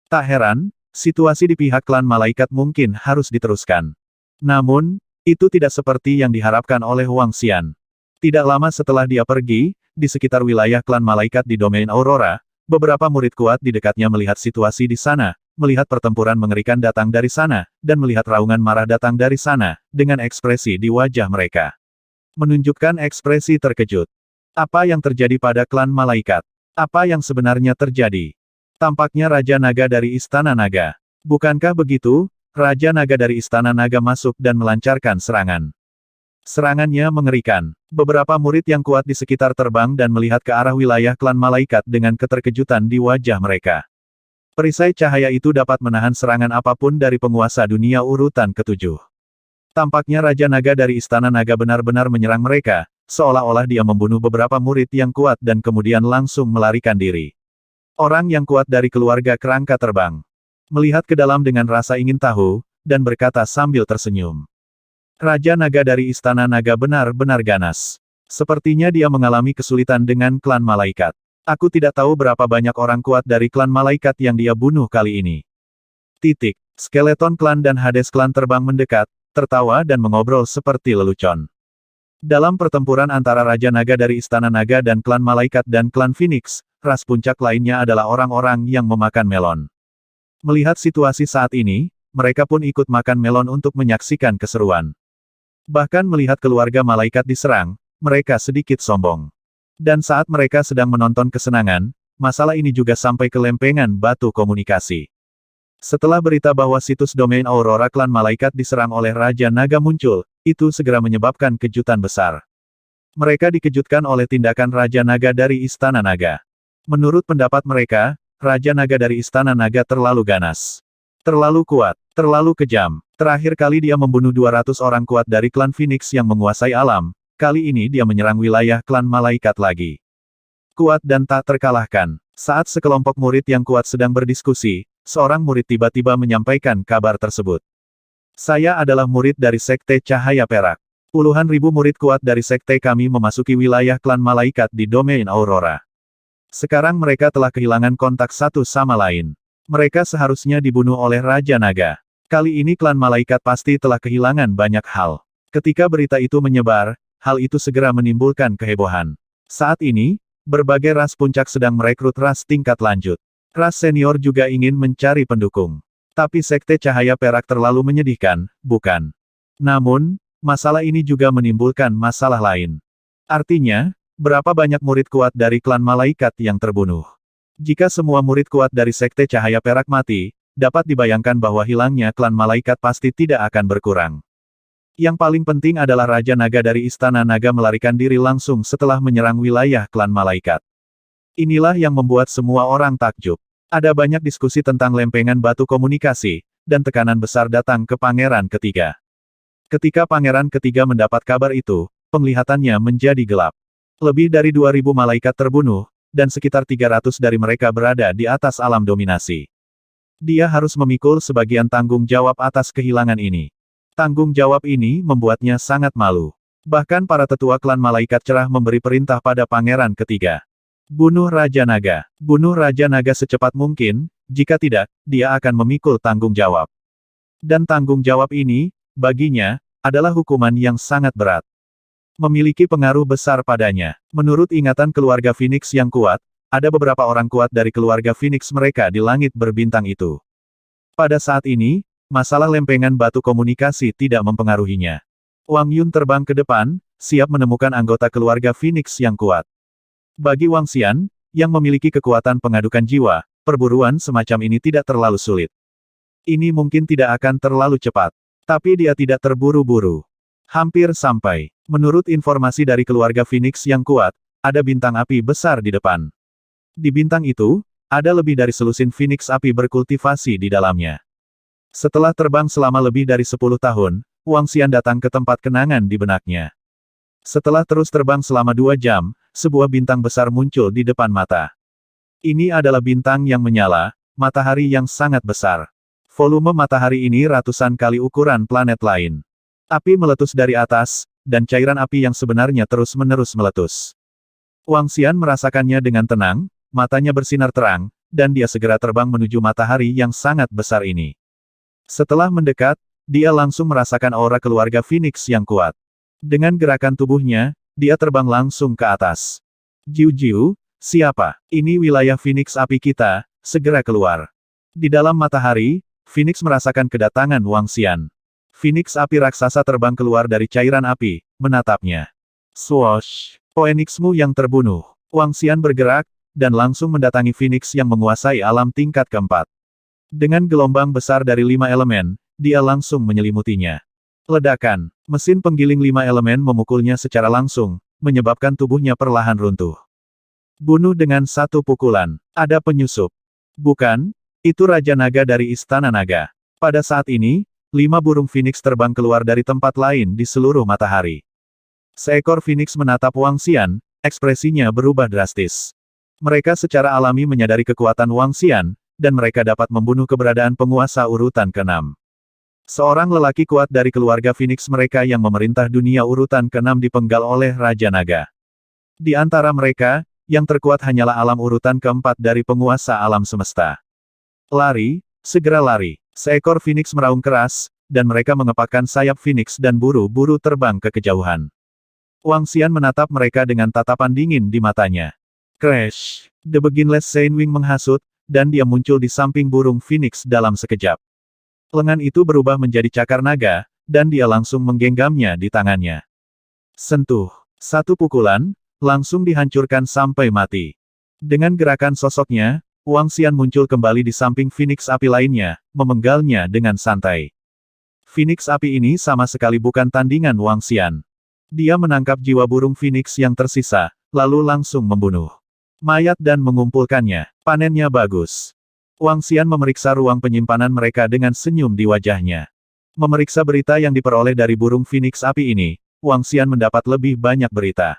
Tak heran, situasi di pihak klan malaikat mungkin harus diteruskan. Namun, itu tidak seperti yang diharapkan oleh Wang Xian. Tidak lama setelah dia pergi, di sekitar wilayah klan malaikat di domain Aurora, beberapa murid kuat di dekatnya melihat situasi di sana, melihat pertempuran mengerikan datang dari sana, dan melihat raungan marah datang dari sana, dengan ekspresi di wajah mereka. Menunjukkan ekspresi terkejut. Apa yang terjadi pada klan malaikat? Apa yang sebenarnya terjadi? Tampaknya Raja Naga dari Istana Naga. Bukankah begitu? Raja Naga dari Istana Naga masuk dan melancarkan serangan. Serangannya mengerikan. Beberapa murid yang kuat di sekitar terbang dan melihat ke arah wilayah klan malaikat dengan keterkejutan di wajah mereka. Perisai cahaya itu dapat menahan serangan apapun dari penguasa dunia urutan ketujuh. Tampaknya Raja Naga dari Istana Naga benar-benar menyerang mereka, seolah-olah dia membunuh beberapa murid yang kuat dan kemudian langsung melarikan diri. Orang yang kuat dari keluarga kerangka terbang. Melihat ke dalam dengan rasa ingin tahu, dan berkata sambil tersenyum. Raja Naga dari Istana Naga benar-benar ganas. Sepertinya dia mengalami kesulitan dengan klan malaikat. Aku tidak tahu berapa banyak orang kuat dari klan malaikat yang dia bunuh kali ini. Titik. Skeleton klan dan Hades klan terbang mendekat, tertawa dan mengobrol seperti lelucon. Dalam pertempuran antara Raja Naga dari Istana Naga dan klan malaikat dan klan Phoenix, ras puncak lainnya adalah orang-orang yang memakan melon. Melihat situasi saat ini, mereka pun ikut makan melon untuk menyaksikan keseruan. Bahkan melihat keluarga malaikat diserang, mereka sedikit sombong. Dan saat mereka sedang menonton kesenangan, masalah ini juga sampai ke lempengan batu komunikasi. Setelah berita bahwa situs domain Aurora klan malaikat diserang oleh Raja Naga muncul, itu segera menyebabkan kejutan besar. Mereka dikejutkan oleh tindakan Raja Naga dari Istana Naga. Menurut pendapat mereka, Raja Naga dari Istana Naga terlalu ganas. Terlalu kuat, terlalu kejam. Terakhir kali dia membunuh 200 orang kuat dari klan Phoenix yang menguasai alam, kali ini dia menyerang wilayah klan malaikat lagi. Kuat dan tak terkalahkan. Saat sekelompok murid yang kuat sedang berdiskusi, seorang murid tiba-tiba menyampaikan kabar tersebut. Saya adalah murid dari Sekte Cahaya Perak. Puluhan ribu murid kuat dari sekte kami memasuki wilayah klan malaikat di domain Aurora. Sekarang mereka telah kehilangan kontak satu sama lain. Mereka seharusnya dibunuh oleh Raja Naga. Kali ini klan malaikat pasti telah kehilangan banyak hal. Ketika berita itu menyebar, hal itu segera menimbulkan kehebohan. Saat ini, berbagai ras puncak sedang merekrut ras tingkat lanjut. Ras senior juga ingin mencari pendukung. Tapi Sekte Cahaya Perak terlalu menyedihkan, bukan? Namun, masalah ini juga menimbulkan masalah lain. Artinya, berapa banyak murid kuat dari klan malaikat yang terbunuh? Jika semua murid kuat dari Sekte Cahaya Perak mati, dapat dibayangkan bahwa hilangnya klan malaikat pasti tidak akan berkurang. Yang paling penting adalah Raja Naga dari Istana Naga melarikan diri langsung setelah menyerang wilayah klan malaikat. Inilah yang membuat semua orang takjub. Ada banyak diskusi tentang lempengan batu komunikasi, dan tekanan besar datang ke Pangeran Ketiga. Ketika Pangeran Ketiga mendapat kabar itu, penglihatannya menjadi gelap. Lebih dari 2.000 malaikat terbunuh, dan sekitar 300 dari mereka berada di atas alam dominasi. Dia harus memikul sebagian tanggung jawab atas kehilangan ini. Tanggung jawab ini membuatnya sangat malu. Bahkan para tetua klan malaikat cerah memberi perintah pada Pangeran Ketiga. Bunuh Raja Naga. Bunuh Raja Naga secepat mungkin, jika tidak, dia akan memikul tanggung jawab. Dan tanggung jawab ini, baginya, adalah hukuman yang sangat berat. Memiliki pengaruh besar padanya. Menurut ingatan keluarga Phoenix yang kuat, ada beberapa orang kuat dari keluarga Phoenix mereka di langit berbintang itu. Pada saat ini, masalah lempengan batu komunikasi tidak mempengaruhinya. Wang Yun terbang ke depan, siap menemukan anggota keluarga Phoenix yang kuat. Bagi Wang Xian, yang memiliki kekuatan pengadukan jiwa, perburuan semacam ini tidak terlalu sulit. Ini mungkin tidak akan terlalu cepat. Tapi dia tidak terburu-buru. Hampir sampai. Menurut informasi dari keluarga Phoenix yang kuat, ada bintang api besar di depan. Di bintang itu, ada lebih dari selusin Phoenix api berkultivasi di dalamnya. Setelah terbang selama lebih dari 10 tahun, Wang Xian datang ke tempat kenangan di benaknya. Setelah terus terbang selama 2 jam, sebuah bintang besar muncul di depan mata. Ini adalah bintang yang menyala, matahari yang sangat besar. Volume matahari ini ratusan kali ukuran planet lain. Api meletus dari atas, dan cairan api yang sebenarnya terus-menerus meletus. Wang Xian merasakannya dengan tenang, matanya bersinar terang, dan dia segera terbang menuju matahari yang sangat besar ini. Setelah mendekat, dia langsung merasakan aura keluarga Phoenix yang kuat. Dengan gerakan tubuhnya, dia terbang langsung ke atas. Jiu-jiu, siapa? Ini wilayah Phoenix api kita, segera keluar. Di dalam matahari, Phoenix merasakan kedatangan Wang Xian. Phoenix api raksasa terbang keluar dari cairan api, menatapnya. Swoosh! Phoenixmu yang terbunuh. Wang Xian bergerak, dan langsung mendatangi Phoenix yang menguasai alam tingkat keempat. Dengan gelombang besar dari 5 elemen, dia langsung menyelimutinya. Ledakan. Mesin penggiling 5 elemen memukulnya secara langsung, menyebabkan tubuhnya perlahan runtuh. Bunuh dengan satu pukulan. Ada penyusup. Bukan, itu Raja Naga dari Istana Naga. Pada saat ini, 5 burung Phoenix terbang keluar dari tempat lain di seluruh matahari. Seekor Phoenix menatap Wang Xian, ekspresinya berubah drastis. Mereka secara alami menyadari kekuatan Wang Xian, dan mereka dapat membunuh keberadaan penguasa urutan ke-6. Seorang lelaki kuat dari keluarga Phoenix mereka yang memerintah dunia urutan ke-6 dipenggal oleh Raja Naga. Di antara mereka, yang terkuat hanyalah alam urutan ke-4 dari penguasa alam semesta. Lari, segera lari. Seekor Phoenix meraung keras, dan mereka mengepakkan sayap Phoenix dan buru-buru terbang ke kejauhan. Wang Xian menatap mereka dengan tatapan dingin di matanya. Crash! The Beginless Seinwing menghasut, dan dia muncul di samping burung Phoenix dalam sekejap. Lengan itu berubah menjadi cakar naga, dan dia langsung menggenggamnya di tangannya. Sentuh. Satu pukulan, langsung dihancurkan sampai mati. Dengan gerakan sosoknya, Wang Xian muncul kembali di samping Phoenix api lainnya, memenggalnya dengan santai. Phoenix api ini sama sekali bukan tandingan Wang Xian. Dia menangkap jiwa burung Phoenix yang tersisa, lalu langsung membunuh mayat dan mengumpulkannya. Panennya bagus. Wang Xian memeriksa ruang penyimpanan mereka dengan senyum di wajahnya. Memeriksa berita yang diperoleh dari burung Phoenix api ini, Wang Xian mendapat lebih banyak berita.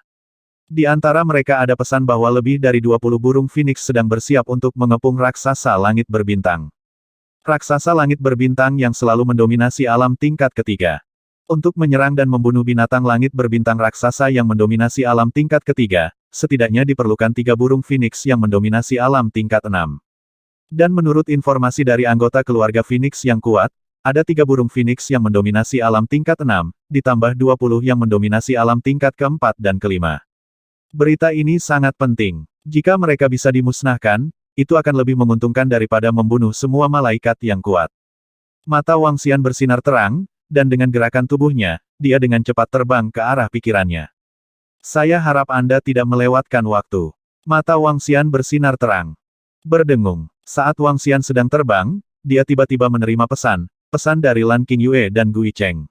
Di antara mereka ada pesan bahwa lebih dari 20 burung Phoenix sedang bersiap untuk mengepung raksasa langit berbintang. Raksasa langit berbintang yang selalu mendominasi alam tingkat ketiga. Untuk menyerang dan membunuh binatang langit berbintang raksasa yang mendominasi alam tingkat ketiga, setidaknya diperlukan 3 burung Phoenix yang mendominasi alam tingkat 6. Dan menurut informasi dari anggota keluarga Phoenix yang kuat, ada 3 burung Phoenix yang mendominasi alam tingkat 6, ditambah 20 yang mendominasi alam tingkat keempat dan kelima. Berita ini sangat penting. Jika mereka bisa dimusnahkan, itu akan lebih menguntungkan daripada membunuh semua malaikat yang kuat. Mata Wang Xian bersinar terang, dan dengan gerakan tubuhnya, dia dengan cepat terbang ke arah pikirannya. Saya harap Anda tidak melewatkan waktu. Mata Wang Xian bersinar terang. Berdengung. Saat Wang Xian sedang terbang, dia tiba-tiba menerima pesan dari Lan Qingyue dan Gui Cheng.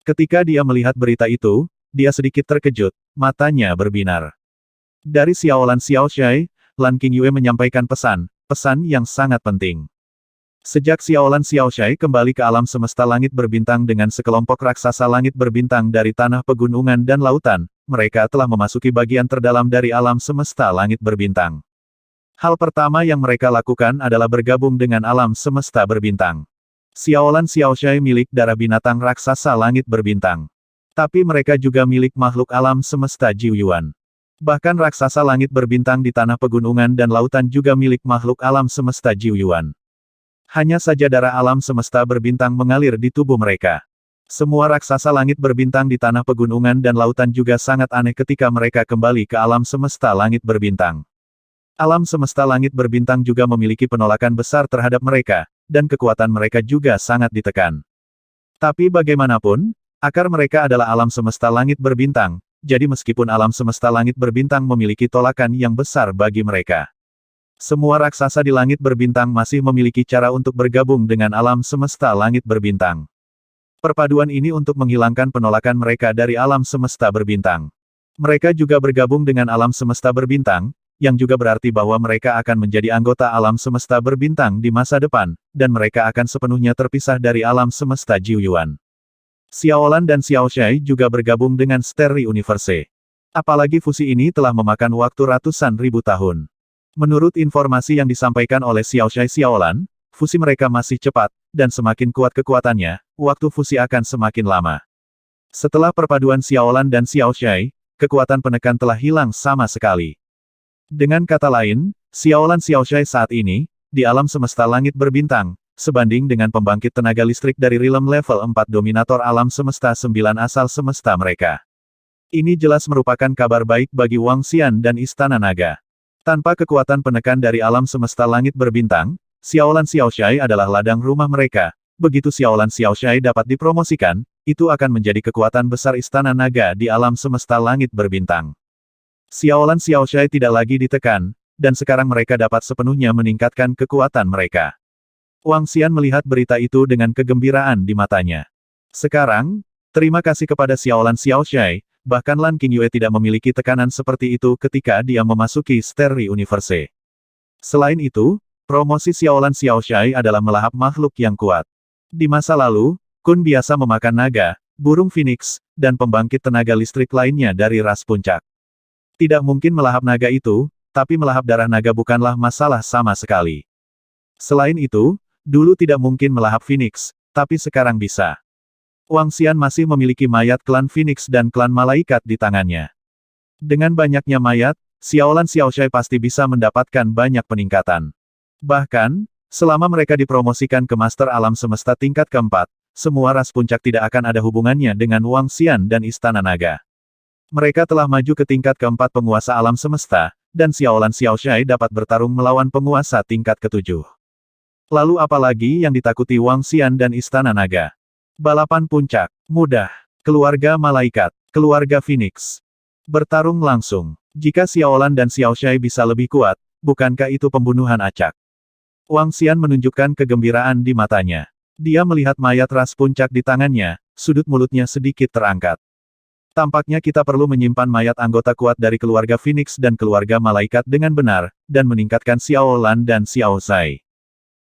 Ketika dia melihat berita itu, dia sedikit terkejut, matanya berbinar. Dari Xiaolan Xiaoshai, Lan Qingyue menyampaikan pesan yang sangat penting. Sejak Xiaolan Xiaoshai kembali ke alam semesta langit berbintang dengan sekelompok raksasa langit berbintang dari tanah pegunungan dan lautan, mereka telah memasuki bagian terdalam dari alam semesta langit berbintang. Hal pertama yang mereka lakukan adalah bergabung dengan alam semesta berbintang. Xiaolan Xiaoshai milik darah binatang raksasa langit berbintang. Tapi mereka juga milik makhluk alam semesta Jiuyuan. Bahkan raksasa langit berbintang di tanah pegunungan dan lautan juga milik makhluk alam semesta Jiuyuan. Hanya saja darah alam semesta berbintang mengalir di tubuh mereka. Semua raksasa langit berbintang di tanah pegunungan dan lautan juga sangat aneh ketika mereka kembali ke alam semesta langit berbintang. Alam semesta langit berbintang juga memiliki penolakan besar terhadap mereka, dan kekuatan mereka juga sangat ditekan. Tapi bagaimanapun, akar mereka adalah alam semesta langit berbintang, jadi meskipun alam semesta langit berbintang memiliki tolakan yang besar bagi mereka. Semua raksasa di langit berbintang masih memiliki cara untuk bergabung dengan alam semesta langit berbintang. Perpaduan ini untuk menghilangkan penolakan mereka dari alam semesta berbintang. Mereka juga bergabung dengan alam semesta berbintang, yang juga berarti bahwa mereka akan menjadi anggota alam semesta berbintang di masa depan, dan mereka akan sepenuhnya terpisah dari alam semesta Jiuyuan. Xiaolan dan Xiaoshai juga bergabung dengan Starry Universe. Apalagi fusi ini telah memakan waktu ratusan ribu tahun. Menurut informasi yang disampaikan oleh Xiaoshai Xiaolan, fusi mereka masih cepat, dan semakin kuat kekuatannya, waktu fusi akan semakin lama. Setelah perpaduan Xiaolan dan Xiaoshai, kekuatan penekan telah hilang sama sekali. Dengan kata lain, Xiaolan Xiaoshai saat ini, di alam semesta langit berbintang, sebanding dengan pembangkit tenaga listrik dari Realm level 4 dominator alam semesta 9 asal semesta mereka. Ini jelas merupakan kabar baik bagi Wang Xian dan Istana Naga. Tanpa kekuatan penekan dari alam semesta langit berbintang, Xiaolan Xiaoshai adalah ladang rumah mereka. Begitu Xiaolan Xiaoshai dapat dipromosikan, itu akan menjadi kekuatan besar Istana Naga di alam semesta langit berbintang. Xiaolan Xiaoshai tidak lagi ditekan, dan sekarang mereka dapat sepenuhnya meningkatkan kekuatan mereka. Wang Xian melihat berita itu dengan kegembiraan di matanya. Sekarang, terima kasih kepada Xiaolan Xiaoshai, bahkan Lan Qingyue tidak memiliki tekanan seperti itu ketika dia memasuki Starry Universe. Selain itu, promosi Xiaolan Xiaoshai adalah melahap makhluk yang kuat. Di masa lalu, Kun biasa memakan naga, burung phoenix, dan pembangkit tenaga listrik lainnya dari ras puncak. Tidak mungkin melahap naga itu, tapi melahap darah naga bukanlah masalah sama sekali. Selain itu, dulu tidak mungkin melahap Phoenix, tapi sekarang bisa. Wang Xian masih memiliki mayat klan Phoenix dan klan malaikat di tangannya. Dengan banyaknya mayat, Xiaolan Xiaoshai pasti bisa mendapatkan banyak peningkatan. Bahkan, selama mereka dipromosikan ke Master Alam Semesta tingkat keempat, semua ras puncak tidak akan ada hubungannya dengan Wang Xian dan Istana Naga. Mereka telah maju ke tingkat keempat penguasa alam semesta, dan Xiaolan Xiaoshai dapat bertarung melawan penguasa tingkat ketujuh. Lalu apalagi yang ditakuti Wang Xian dan Istana Naga? Balapan puncak, mudah, keluarga malaikat, keluarga Phoenix. Bertarung langsung. Jika Xiaolan dan Xiaoshai bisa lebih kuat, bukankah itu pembunuhan acak? Wang Xian menunjukkan kegembiraan di matanya. Dia melihat mayat ras puncak di tangannya, sudut mulutnya sedikit terangkat. Tampaknya kita perlu menyimpan mayat anggota kuat dari keluarga Phoenix dan keluarga malaikat dengan benar, dan meningkatkan Xiaolan dan Xiaoshai.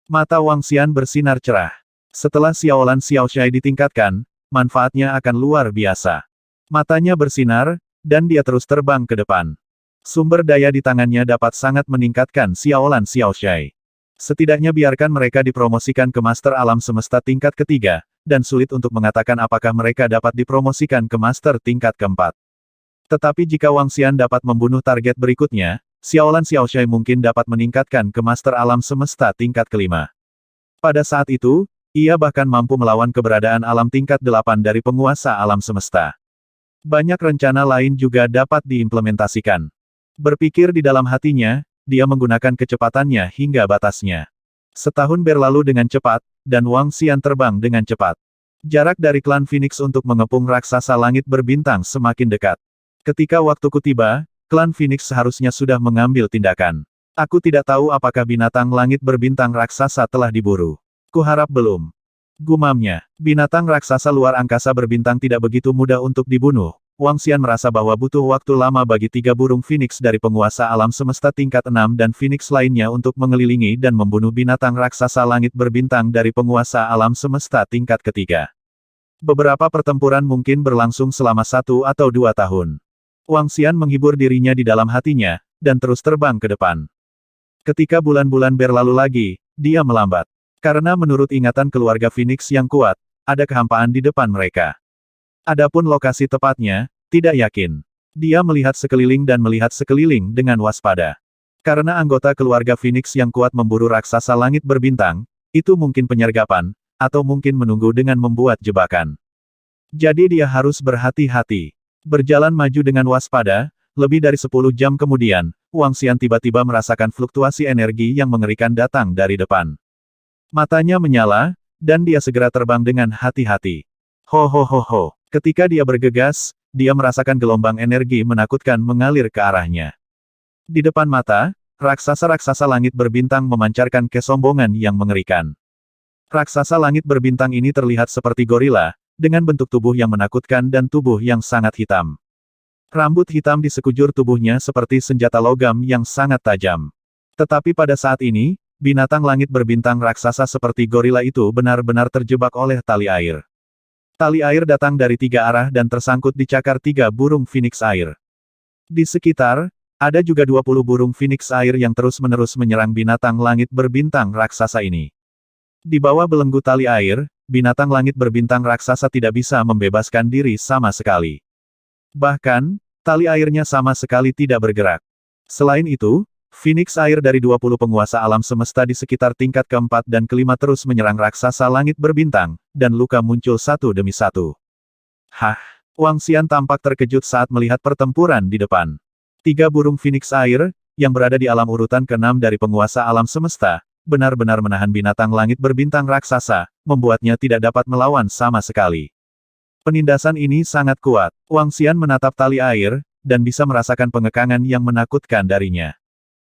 Mata Wang Xian bersinar cerah. Setelah Xiaolan Xiaoshai ditingkatkan, manfaatnya akan luar biasa. Matanya bersinar, dan dia terus terbang ke depan. Sumber daya di tangannya dapat sangat meningkatkan Xiaolan Xiaoshai. Setidaknya biarkan mereka dipromosikan ke Master Alam Semesta tingkat ketiga, dan sulit untuk mengatakan apakah mereka dapat dipromosikan ke Master tingkat keempat. Tetapi jika Wang Xian dapat membunuh target berikutnya, Xiaolan Xiaoshai mungkin dapat meningkatkan ke Master Alam Semesta tingkat kelima. Pada saat itu, ia bahkan mampu melawan keberadaan alam tingkat 8 dari penguasa alam semesta. Banyak rencana lain juga dapat diimplementasikan. Berpikir di dalam hatinya, dia menggunakan kecepatannya hingga batasnya. Setahun berlalu dengan cepat, dan Wang Xian terbang dengan cepat. Jarak dari klan Phoenix untuk mengepung raksasa langit berbintang semakin dekat. Ketika waktuku tiba, klan Phoenix seharusnya sudah mengambil tindakan. Aku tidak tahu apakah binatang langit berbintang raksasa telah diburu. Kuharap belum. Gumamnya, binatang raksasa luar angkasa berbintang tidak begitu mudah untuk dibunuh. Wang Xian merasa bahwa butuh waktu lama bagi 3 burung Phoenix dari penguasa alam semesta tingkat 6 dan Phoenix lainnya untuk mengelilingi dan membunuh binatang raksasa langit berbintang dari penguasa alam semesta tingkat ketiga. Beberapa pertempuran mungkin berlangsung selama 1 atau 2 tahun. Wang Xian menghibur dirinya di dalam hatinya, dan terus terbang ke depan. Ketika bulan-bulan berlalu lagi, dia melambat. Karena menurut ingatan keluarga Phoenix yang kuat, ada kehampaan di depan mereka. Adapun lokasi tepatnya, tidak yakin. Dia melihat sekeliling dan melihat sekeliling dengan waspada. Karena anggota keluarga Phoenix yang kuat memburu raksasa langit berbintang, itu mungkin penyergapan, atau mungkin menunggu dengan membuat jebakan. Jadi dia harus berhati-hati. Berjalan maju dengan waspada, lebih dari 10 jam kemudian, Wang Xian tiba-tiba merasakan fluktuasi energi yang mengerikan datang dari depan. Matanya menyala, dan dia segera terbang dengan hati-hati. Ho ho ho ho. Ketika dia bergegas, dia merasakan gelombang energi menakutkan mengalir ke arahnya. Di depan mata, raksasa-raksasa langit berbintang memancarkan kesombongan yang mengerikan. Raksasa langit berbintang ini terlihat seperti gorila, dengan bentuk tubuh yang menakutkan dan tubuh yang sangat hitam. Rambut hitam di sekujur tubuhnya seperti senjata logam yang sangat tajam. Tetapi pada saat ini, binatang langit berbintang raksasa seperti gorila itu benar-benar terjebak oleh tali air. Tali air datang dari 3 arah dan tersangkut di cakar 3 burung Phoenix air. Di sekitar, ada juga 20 burung Phoenix air yang terus-menerus menyerang binatang langit berbintang raksasa ini. Di bawah belenggu tali air, binatang langit berbintang raksasa tidak bisa membebaskan diri sama sekali. Bahkan, tali airnya sama sekali tidak bergerak. Selain itu, Phoenix air dari 20 penguasa alam semesta di sekitar tingkat keempat dan kelima terus menyerang raksasa langit berbintang, dan luka muncul satu demi satu. Hah! Wang Xian tampak terkejut saat melihat pertempuran di depan. 3 burung Phoenix air, yang berada di alam urutan ke-6 dari penguasa alam semesta, benar-benar menahan binatang langit berbintang raksasa, membuatnya tidak dapat melawan sama sekali. Penindasan ini sangat kuat. Wang Xian menatap tali air, dan bisa merasakan pengekangan yang menakutkan darinya.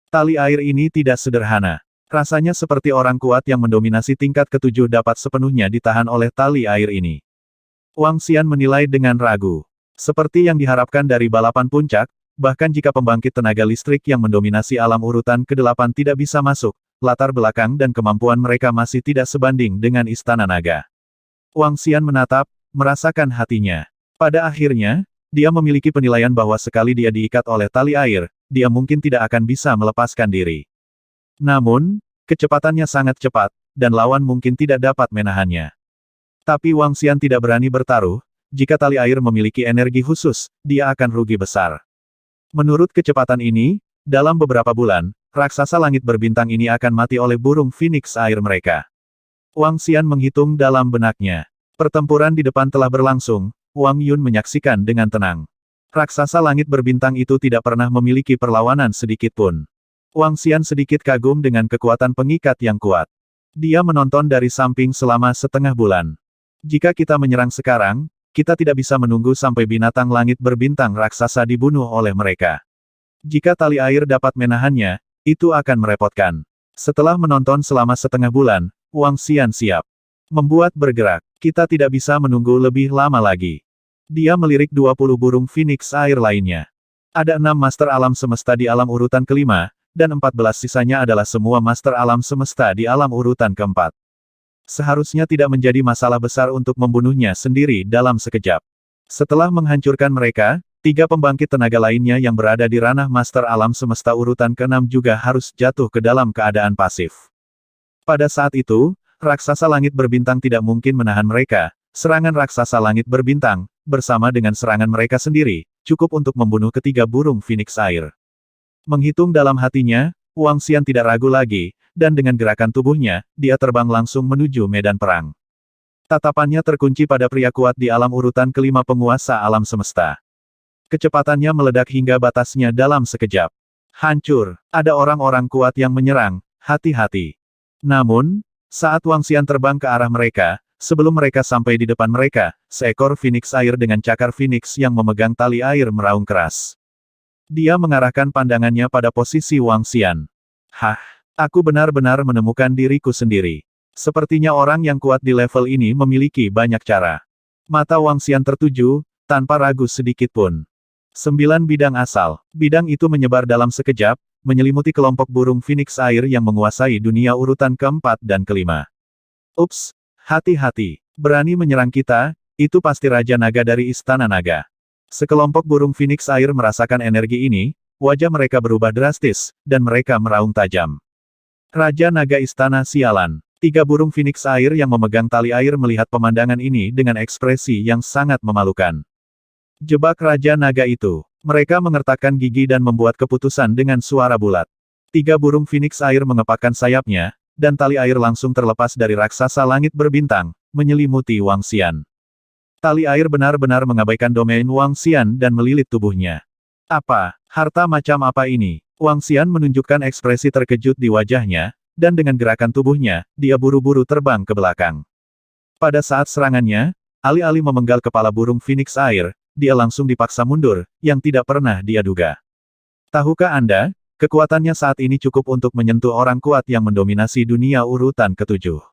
Tali air ini tidak sederhana. Rasanya seperti orang kuat yang mendominasi tingkat ke-7 dapat sepenuhnya ditahan oleh tali air ini. Wang Xian menilai dengan ragu. Seperti yang diharapkan dari balapan puncak, bahkan jika pembangkit tenaga listrik yang mendominasi alam urutan ke-8 tidak bisa masuk, latar belakang dan kemampuan mereka masih tidak sebanding dengan Istana Naga. Wang Xian menatap, merasakan hatinya. Pada akhirnya, Dia memiliki penilaian bahwa sekali dia diikat oleh tali air, dia mungkin tidak akan bisa melepaskan diri. Namun, kecepatannya sangat cepat, dan lawan mungkin tidak dapat menahannya. Tapi Wang Xian tidak berani bertaruh, jika tali air memiliki energi khusus, dia akan rugi besar. Menurut kecepatan ini, dalam beberapa bulan, raksasa langit berbintang ini akan mati oleh burung phoenix air mereka. Wang Xian menghitung dalam benaknya. Pertempuran di depan telah berlangsung, Wang Yun menyaksikan dengan tenang. Raksasa langit berbintang itu tidak pernah memiliki perlawanan sedikit pun. Wang Xian sedikit kagum dengan kekuatan pengikat yang kuat. Dia menonton dari samping selama setengah bulan. Jika kita menyerang sekarang, kita tidak bisa menunggu sampai binatang langit berbintang raksasa dibunuh oleh mereka. Jika tali air dapat menahannya, itu akan merepotkan. Setelah menonton selama setengah bulan, Wang Xian siap. Membuat bergerak, kita tidak bisa menunggu lebih lama lagi. Dia melirik 20 burung phoenix air lainnya. Ada 6 master alam semesta di alam urutan kelima, dan 14 sisanya adalah semua master alam semesta di alam urutan keempat. Seharusnya tidak menjadi masalah besar untuk membunuhnya sendiri dalam sekejap. Setelah menghancurkan mereka, 3 pembangkit tenaga lainnya yang berada di ranah master alam semesta urutan ke-6 juga harus jatuh ke dalam keadaan pasif. Pada saat itu, raksasa langit berbintang tidak mungkin menahan mereka. Serangan raksasa langit berbintang, bersama dengan serangan mereka sendiri, cukup untuk membunuh ketiga burung phoenix air. Menghitung dalam hatinya, Wang Xian tidak ragu lagi, dan dengan gerakan tubuhnya, dia terbang langsung menuju medan perang. Tatapannya terkunci pada pria kuat di alam urutan kelima penguasa alam semesta. Kecepatannya meledak hingga batasnya dalam sekejap. Hancur, ada orang-orang kuat yang menyerang, hati-hati. Namun, saat Wang Xian terbang ke arah mereka, sebelum mereka sampai di depan mereka, seekor phoenix air dengan cakar phoenix yang memegang tali air meraung keras. Dia mengarahkan pandangannya pada posisi Wang Xian. Hah, aku benar-benar menemukan diriku sendiri. Sepertinya orang yang kuat di level ini memiliki banyak cara. Mata Wang Xian tertuju, tanpa ragu sedikit pun. 9 bidang asal. Bidang itu menyebar dalam sekejap, menyelimuti kelompok burung phoenix air yang menguasai dunia urutan keempat dan kelima. Ups, hati-hati. Berani menyerang kita, itu pasti Raja Naga dari Istana Naga. Sekelompok burung phoenix air merasakan energi ini, wajah mereka berubah drastis, dan mereka meraung tajam. Raja Naga Istana Sialan. 3 burung phoenix air yang memegang tali air melihat pemandangan ini dengan ekspresi yang sangat memalukan. Jebak Raja Naga itu. Mereka mengertakkan gigi dan membuat keputusan dengan suara bulat. 3 burung phoenix air mengepakkan sayapnya, dan tali air langsung terlepas dari raksasa langit berbintang, menyelimuti Wang Xian. Tali air benar-benar mengabaikan domain Wang Xian dan melilit tubuhnya. Apa? Harta macam apa ini? Wang Xian menunjukkan ekspresi terkejut di wajahnya, dan dengan gerakan tubuhnya, dia buru-buru terbang ke belakang. Pada saat serangannya, alih-alih memenggal kepala burung phoenix air, dia langsung dipaksa mundur, yang tidak pernah dia duga. Tahukah Anda, kekuatannya saat ini cukup untuk menyentuh orang kuat yang mendominasi dunia urutan ke-7.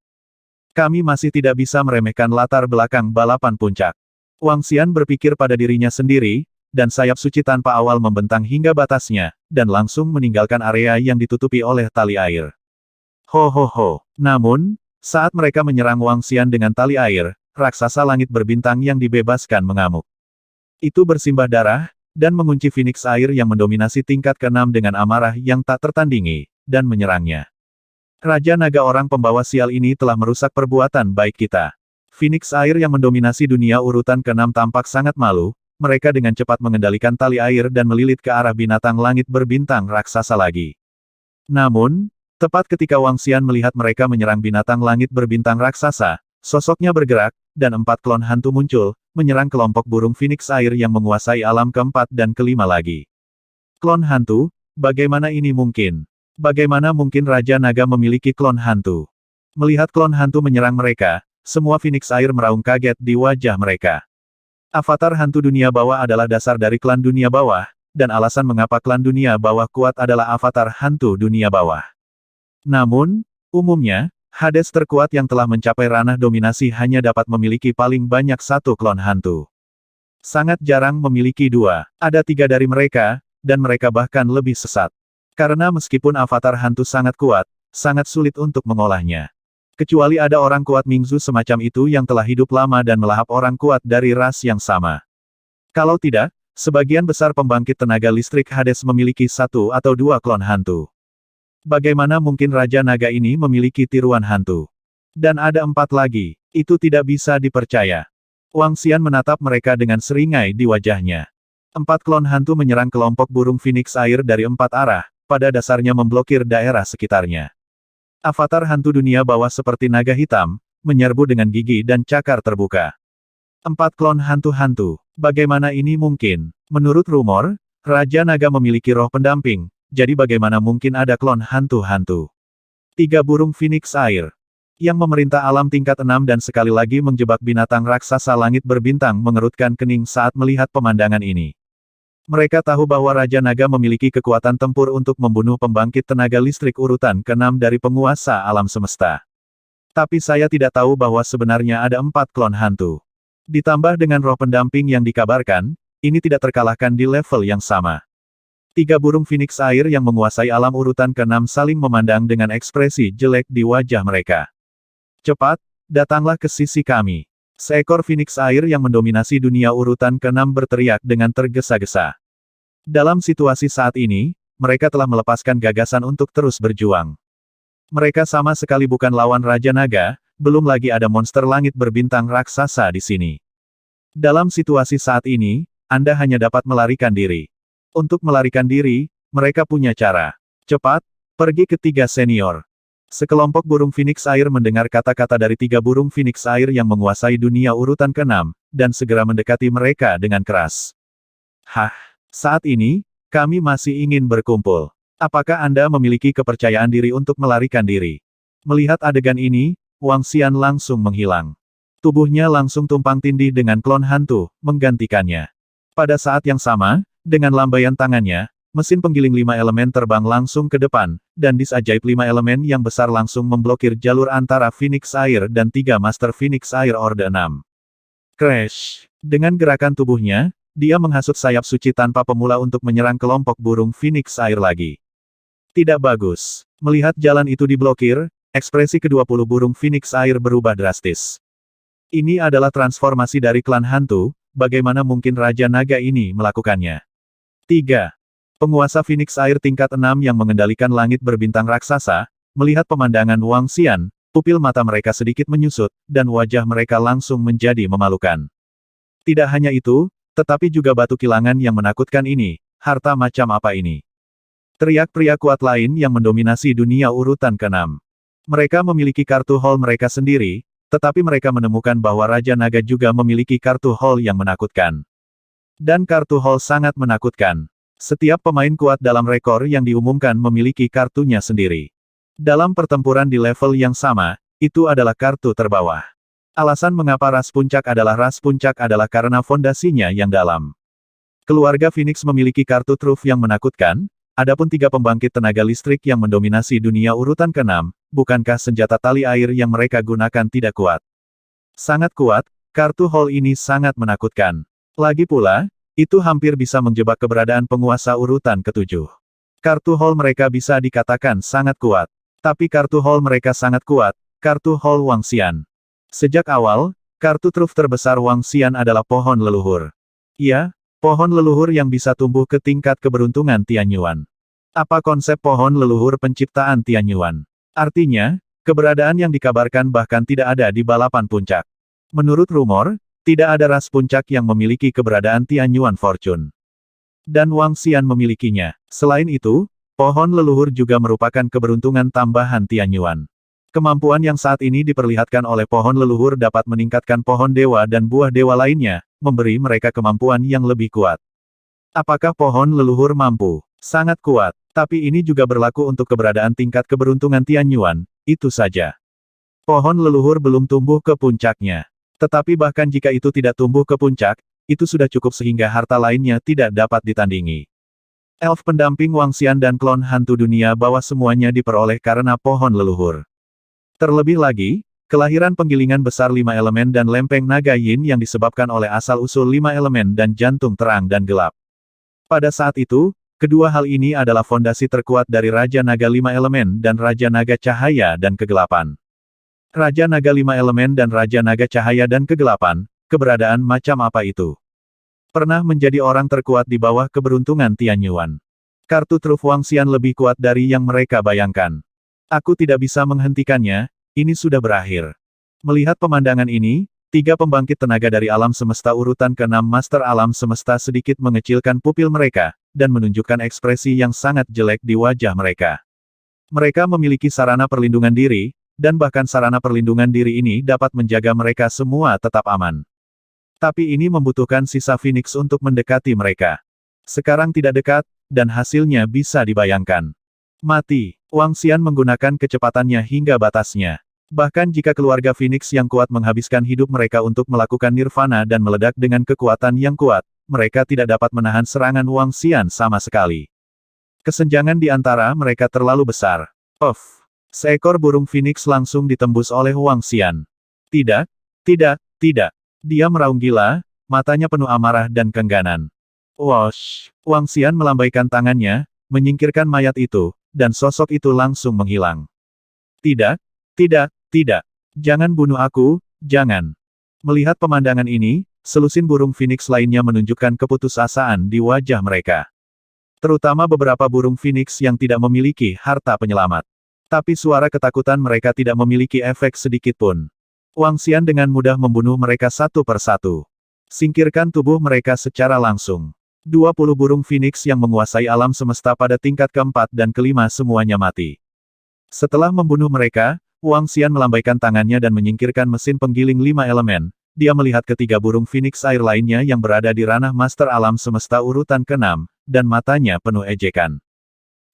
Kami masih tidak bisa meremehkan latar belakang balapan puncak. Wang Xian berpikir pada dirinya sendiri, dan sayap suci tanpa awal membentang hingga batasnya, dan langsung meninggalkan area yang ditutupi oleh tali air. Ho ho ho. Namun, saat mereka menyerang Wang Xian dengan tali air, raksasa langit berbintang yang dibebaskan mengamuk. Itu bersimbah darah, dan mengunci phoenix air yang mendominasi tingkat ke-6 dengan amarah yang tak tertandingi, dan menyerangnya. Raja Naga orang pembawa sial ini telah merusak perbuatan baik kita. Phoenix air yang mendominasi dunia urutan ke-6 tampak sangat malu, mereka dengan cepat mengendalikan tali air dan melilit ke arah binatang langit berbintang raksasa lagi. Namun, tepat ketika Wang Xian melihat mereka menyerang binatang langit berbintang raksasa, sosoknya bergerak, dan 4 klon hantu muncul, menyerang kelompok burung phoenix air yang menguasai alam keempat dan kelima lagi. Klon hantu? Bagaimana ini mungkin? Bagaimana mungkin Raja Naga memiliki klon hantu? Melihat klon hantu menyerang mereka, semua phoenix air meraung kaget di wajah mereka. Avatar hantu dunia bawah adalah dasar dari klan dunia bawah, dan alasan mengapa klan dunia bawah kuat adalah avatar hantu dunia bawah. Namun, umumnya, Hades terkuat yang telah mencapai ranah dominasi hanya dapat memiliki paling banyak 1 klon hantu. Sangat jarang memiliki 2, ada 3 dari mereka, dan mereka bahkan lebih sesat. Karena meskipun avatar hantu sangat kuat, sangat sulit untuk mengolahnya. Kecuali ada orang kuat Mingzu semacam itu yang telah hidup lama dan melahap orang kuat dari ras yang sama. Kalau tidak, sebagian besar pembangkit tenaga listrik Hades memiliki satu atau dua klon hantu. Bagaimana mungkin Raja Naga ini memiliki tiruan hantu? Dan ada 4 lagi, itu tidak bisa dipercaya. Wang Xian menatap mereka dengan seringai di wajahnya. 4 klon hantu menyerang kelompok burung Phoenix Air dari 4 arah, pada dasarnya memblokir daerah sekitarnya. Avatar hantu dunia bawah seperti naga hitam, menyerbu dengan gigi dan cakar terbuka. 4 klon hantu-hantu. Bagaimana ini mungkin? Menurut rumor, Raja Naga memiliki roh pendamping, jadi bagaimana mungkin ada klon hantu-hantu? 3 burung Phoenix Air. Yang memerintah alam tingkat 6 dan sekali lagi menjebak binatang raksasa langit berbintang mengerutkan kening saat melihat pemandangan ini. Mereka tahu bahwa Raja Naga memiliki kekuatan tempur untuk membunuh pembangkit tenaga listrik urutan ke-6 dari penguasa alam semesta. Tapi saya tidak tahu bahwa sebenarnya ada 4 klon hantu. Ditambah dengan roh pendamping yang dikabarkan, ini tidak terkalahkan di level yang sama. 3 burung Phoenix Air yang menguasai alam urutan ke-6 saling memandang dengan ekspresi jelek di wajah mereka. Cepat, datanglah ke sisi kami. Seekor Phoenix Air yang mendominasi dunia urutan ke-6 berteriak dengan tergesa-gesa. Dalam situasi saat ini, mereka telah melepaskan gagasan untuk terus berjuang. Mereka sama sekali bukan lawan Raja Naga, belum lagi ada monster langit berbintang raksasa di sini. Dalam situasi saat ini, Anda hanya dapat melarikan diri. Untuk melarikan diri, mereka punya cara. Cepat, pergi ke 3 senior. Sekelompok burung Phoenix Air mendengar kata-kata dari 3 burung Phoenix Air yang menguasai dunia urutan ke-6, dan segera mendekati mereka dengan keras. Hah, saat ini, kami masih ingin berkumpul. Apakah Anda memiliki kepercayaan diri untuk melarikan diri? Melihat adegan ini, Wang Xian langsung menghilang. Tubuhnya langsung tumpang tindih dengan klon hantu, menggantikannya. Pada saat yang sama, dengan lambaian tangannya, mesin penggiling 5 elemen terbang langsung ke depan, dan dis ajaib 5 elemen yang besar langsung memblokir jalur antara Phoenix Air dan 3 Master Phoenix Air Orde 6. Crash! Dengan gerakan tubuhnya, dia menghasut sayap suci tanpa pemula untuk menyerang kelompok burung Phoenix Air lagi. Tidak bagus. Melihat jalan itu diblokir, ekspresi ke-20 burung Phoenix Air berubah drastis. Ini adalah transformasi dari klan hantu, bagaimana mungkin Raja Naga ini melakukannya? 3. Penguasa Phoenix Air tingkat 6 yang mengendalikan langit berbintang raksasa, melihat pemandangan Wang Xian, pupil mata mereka sedikit menyusut, dan wajah mereka langsung menjadi memalukan. Tidak hanya itu, tetapi juga batu kilangan yang menakutkan ini, harta macam apa ini? Teriak pria kuat lain yang mendominasi dunia urutan ke-6. Mereka memiliki kartu hall mereka sendiri, tetapi mereka menemukan bahwa Raja Naga juga memiliki kartu hall yang menakutkan. Dan kartu hall sangat menakutkan. Setiap pemain kuat dalam rekor yang diumumkan memiliki kartunya sendiri. Dalam pertempuran di level yang sama, itu adalah kartu terbawah. Alasan mengapa ras puncak adalah karena fondasinya yang dalam. Keluarga Phoenix memiliki kartu truf yang menakutkan, adapun 3 pembangkit tenaga listrik yang mendominasi dunia urutan ke-6, bukankah senjata tali air yang mereka gunakan tidak kuat? Sangat kuat, kartu hall ini sangat menakutkan. Lagi pula, itu hampir bisa menjebak keberadaan penguasa urutan ke-7. Kartu hall mereka bisa dikatakan sangat kuat. Tapi kartu hall mereka sangat kuat, kartu hall Wang Xian. Sejak awal, kartu truf terbesar Wang Xian adalah pohon leluhur. Ya, pohon leluhur yang bisa tumbuh ke tingkat keberuntungan Tianyuan. Apa konsep pohon leluhur penciptaan Tianyuan? Artinya, keberadaan yang dikabarkan bahkan tidak ada di balapan puncak. Menurut rumor, tidak ada ras puncak yang memiliki keberadaan Tianyuan Fortune. Dan Wang Xian memilikinya. Selain itu, pohon leluhur juga merupakan keberuntungan tambahan Tianyuan. Kemampuan yang saat ini diperlihatkan oleh pohon leluhur dapat meningkatkan pohon dewa dan buah dewa lainnya, memberi mereka kemampuan yang lebih kuat. Apakah pohon leluhur mampu? Sangat kuat. Tapi ini juga berlaku untuk keberadaan tingkat keberuntungan Tianyuan, itu saja. Pohon leluhur belum tumbuh ke puncaknya. Tetapi bahkan jika itu tidak tumbuh ke puncak, itu sudah cukup sehingga harta lainnya tidak dapat ditandingi. Elf pendamping Wang Xian dan klon hantu dunia bawah semuanya diperoleh karena pohon leluhur. Terlebih lagi, kelahiran penggilingan besar 5 elemen dan lempeng naga yin yang disebabkan oleh asal-usul 5 elemen dan jantung terang dan gelap. Pada saat itu, kedua hal ini adalah fondasi terkuat dari Raja Naga 5 elemen dan Raja Naga Cahaya dan Kegelapan. Raja Naga 5 elemen dan Raja Naga Cahaya dan Kegelapan, keberadaan macam apa itu? Pernah menjadi orang terkuat di bawah keberuntungan Tianyuan. Kartu truf Wangxian lebih kuat dari yang mereka bayangkan. Aku tidak bisa menghentikannya, ini sudah berakhir. Melihat pemandangan ini, 3 pembangkit tenaga dari alam semesta urutan ke-6 Master Alam Semesta sedikit mengecilkan pupil mereka, dan menunjukkan ekspresi yang sangat jelek di wajah mereka. Mereka memiliki sarana perlindungan diri, dan bahkan sarana perlindungan diri ini dapat menjaga mereka semua tetap aman. Tapi ini membutuhkan sisa Phoenix untuk mendekati mereka. Sekarang tidak dekat, dan hasilnya bisa dibayangkan. Mati. Wangxian menggunakan kecepatannya hingga batasnya. Bahkan jika keluarga Phoenix yang kuat menghabiskan hidup mereka untuk melakukan nirvana dan meledak dengan kekuatan yang kuat, mereka tidak dapat menahan serangan Wangxian sama sekali. Kesenjangan di antara mereka terlalu besar. Puff. Seekor burung Phoenix langsung ditembus oleh Wangxian. Tidak, tidak, tidak. Dia meraung gila, matanya penuh amarah dan kengganan. Wosh! Wangxian melambaikan tangannya, menyingkirkan mayat itu, dan sosok itu langsung menghilang. Tidak, tidak, tidak. Jangan bunuh aku, jangan. Melihat pemandangan ini, selusin burung Phoenix lainnya menunjukkan keputusasaan di wajah mereka. Terutama beberapa burung Phoenix yang tidak memiliki harta penyelamat. Tapi suara ketakutan mereka tidak memiliki efek sedikit pun. Wangxian dengan mudah membunuh mereka satu persatu. Singkirkan tubuh mereka secara langsung. 20 burung Phoenix yang menguasai alam semesta pada tingkat keempat dan kelima semuanya mati. Setelah membunuh mereka, Wangxian melambaikan tangannya dan menyingkirkan mesin penggiling 5 elemen. Dia melihat ketiga burung Phoenix air lainnya yang berada di ranah Master Alam Semesta urutan ke-6, dan matanya penuh ejekan.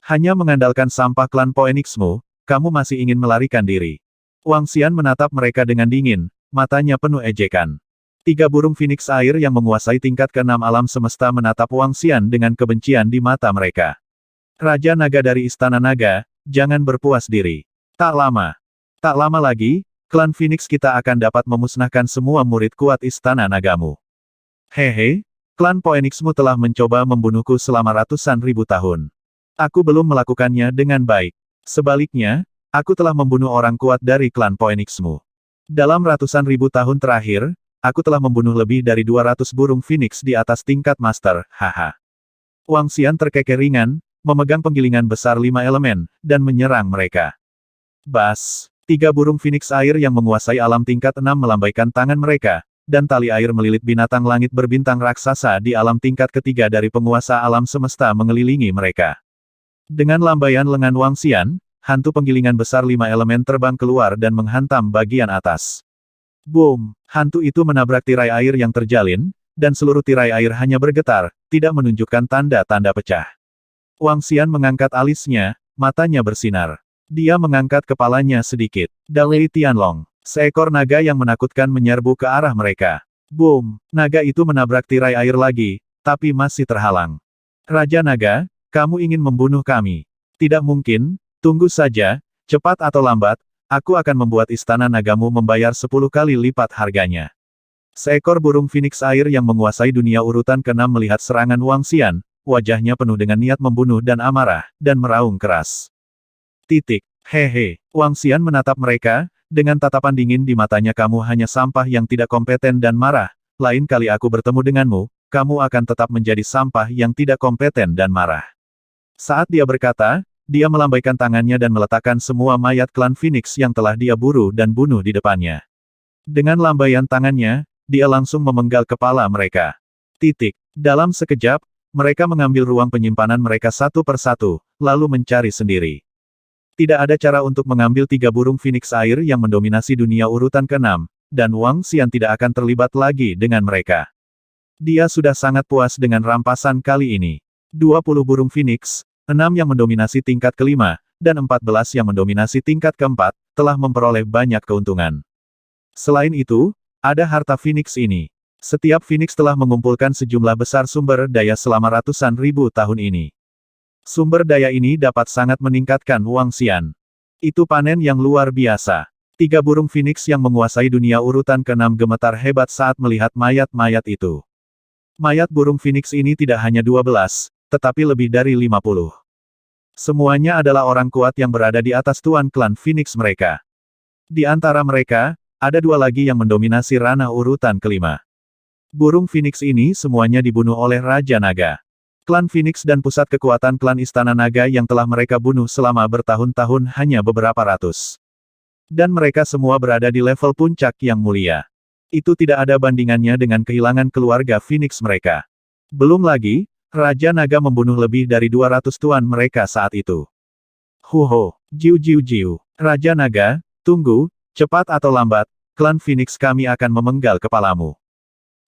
Hanya mengandalkan sampah klan Phoenixmu, kamu masih ingin melarikan diri. Wangxian menatap mereka dengan dingin, matanya penuh ejekan. 3 burung Phoenix air yang menguasai tingkat ke-6 alam semesta menatap Wangxian dengan kebencian di mata mereka. Raja Naga dari Istana Naga, jangan berpuas diri. Tak lama lagi, klan Phoenix kita akan dapat memusnahkan semua murid kuat Istana Nagamu. Hehe, klan Phoenixmu telah mencoba membunuhku selama ratusan ribu tahun. Aku belum melakukannya dengan baik. Sebaliknya, aku telah membunuh orang kuat dari klan Phoenixmu. Dalam ratusan ribu tahun terakhir, aku telah membunuh lebih dari 200 burung Phoenix di atas tingkat Master, haha. Wangxian terkekeh ringan, memegang penggilingan besar 5 elemen, dan menyerang mereka. Bas! 3 burung Phoenix air yang menguasai alam tingkat 6 melambaikan tangan mereka, dan tali air melilit binatang langit berbintang raksasa di alam tingkat ketiga dari penguasa alam semesta mengelilingi mereka. Dengan lambaian lengan Wangxian, hantu penggilingan besar 5 elemen terbang keluar dan menghantam bagian atas. Boom! Hantu itu menabrak tirai air yang terjalin, dan seluruh tirai air hanya bergetar, tidak menunjukkan tanda-tanda pecah. Wangxian mengangkat alisnya, matanya bersinar. Dia mengangkat kepalanya sedikit. Dalei Tianlong. Seekor naga yang menakutkan menyerbu ke arah mereka. Boom! Naga itu menabrak tirai air lagi, tapi masih terhalang. Raja Naga, kamu ingin membunuh kami? Tidak mungkin. Tunggu saja, cepat atau lambat, aku akan membuat istana nagamu membayar 10 kali lipat harganya. Seekor burung Phoenix air yang menguasai dunia urutan ke-6 melihat serangan Wangxian, wajahnya penuh dengan niat membunuh dan amarah, dan meraung keras. Hehe, Wangxian menatap mereka, dengan tatapan dingin di matanya kamu hanya sampah yang tidak kompeten dan marah, lain kali aku bertemu denganmu, kamu akan tetap menjadi sampah yang tidak kompeten dan marah. Saat dia berkata, dia melambaikan tangannya dan meletakkan semua mayat klan Phoenix yang telah dia buru dan bunuh di depannya. Dengan lambaian tangannya, dia langsung memenggal kepala mereka. Dalam sekejap, mereka mengambil ruang penyimpanan mereka satu persatu, lalu mencari sendiri. Tidak ada cara untuk mengambil 3 burung Phoenix air yang mendominasi dunia urutan ke-6, dan Wangxian tidak akan terlibat lagi dengan mereka. Dia sudah sangat puas dengan rampasan kali ini. 20 burung Phoenix, 6 yang mendominasi tingkat kelima, dan 14 yang mendominasi tingkat keempat, telah memperoleh banyak keuntungan. Selain itu, ada harta Phoenix ini. Setiap Phoenix telah mengumpulkan sejumlah besar sumber daya selama ratusan ribu tahun ini. Sumber daya ini dapat sangat meningkatkan Wangxian. Itu panen yang luar biasa. 3 burung Phoenix yang menguasai dunia urutan ke-6 gemetar hebat saat melihat mayat-mayat itu. Mayat burung Phoenix ini tidak hanya 12, tetapi lebih dari 50. Semuanya adalah orang kuat yang berada di atas tuan klan Phoenix mereka. Di antara mereka, ada 2 lagi yang mendominasi ranah urutan kelima. Burung Phoenix ini semuanya dibunuh oleh Raja Naga. Klan Phoenix dan pusat kekuatan klan Istana Naga yang telah mereka bunuh selama bertahun-tahun hanya beberapa ratus. Dan mereka semua berada di level puncak yang mulia. Itu tidak ada bandingannya dengan kehilangan keluarga Phoenix mereka. Belum lagi, Raja Naga membunuh lebih dari 200 tuan mereka saat itu. Huho, Jiu. Raja Naga, tunggu, cepat atau lambat, klan Phoenix kami akan memenggal kepalamu.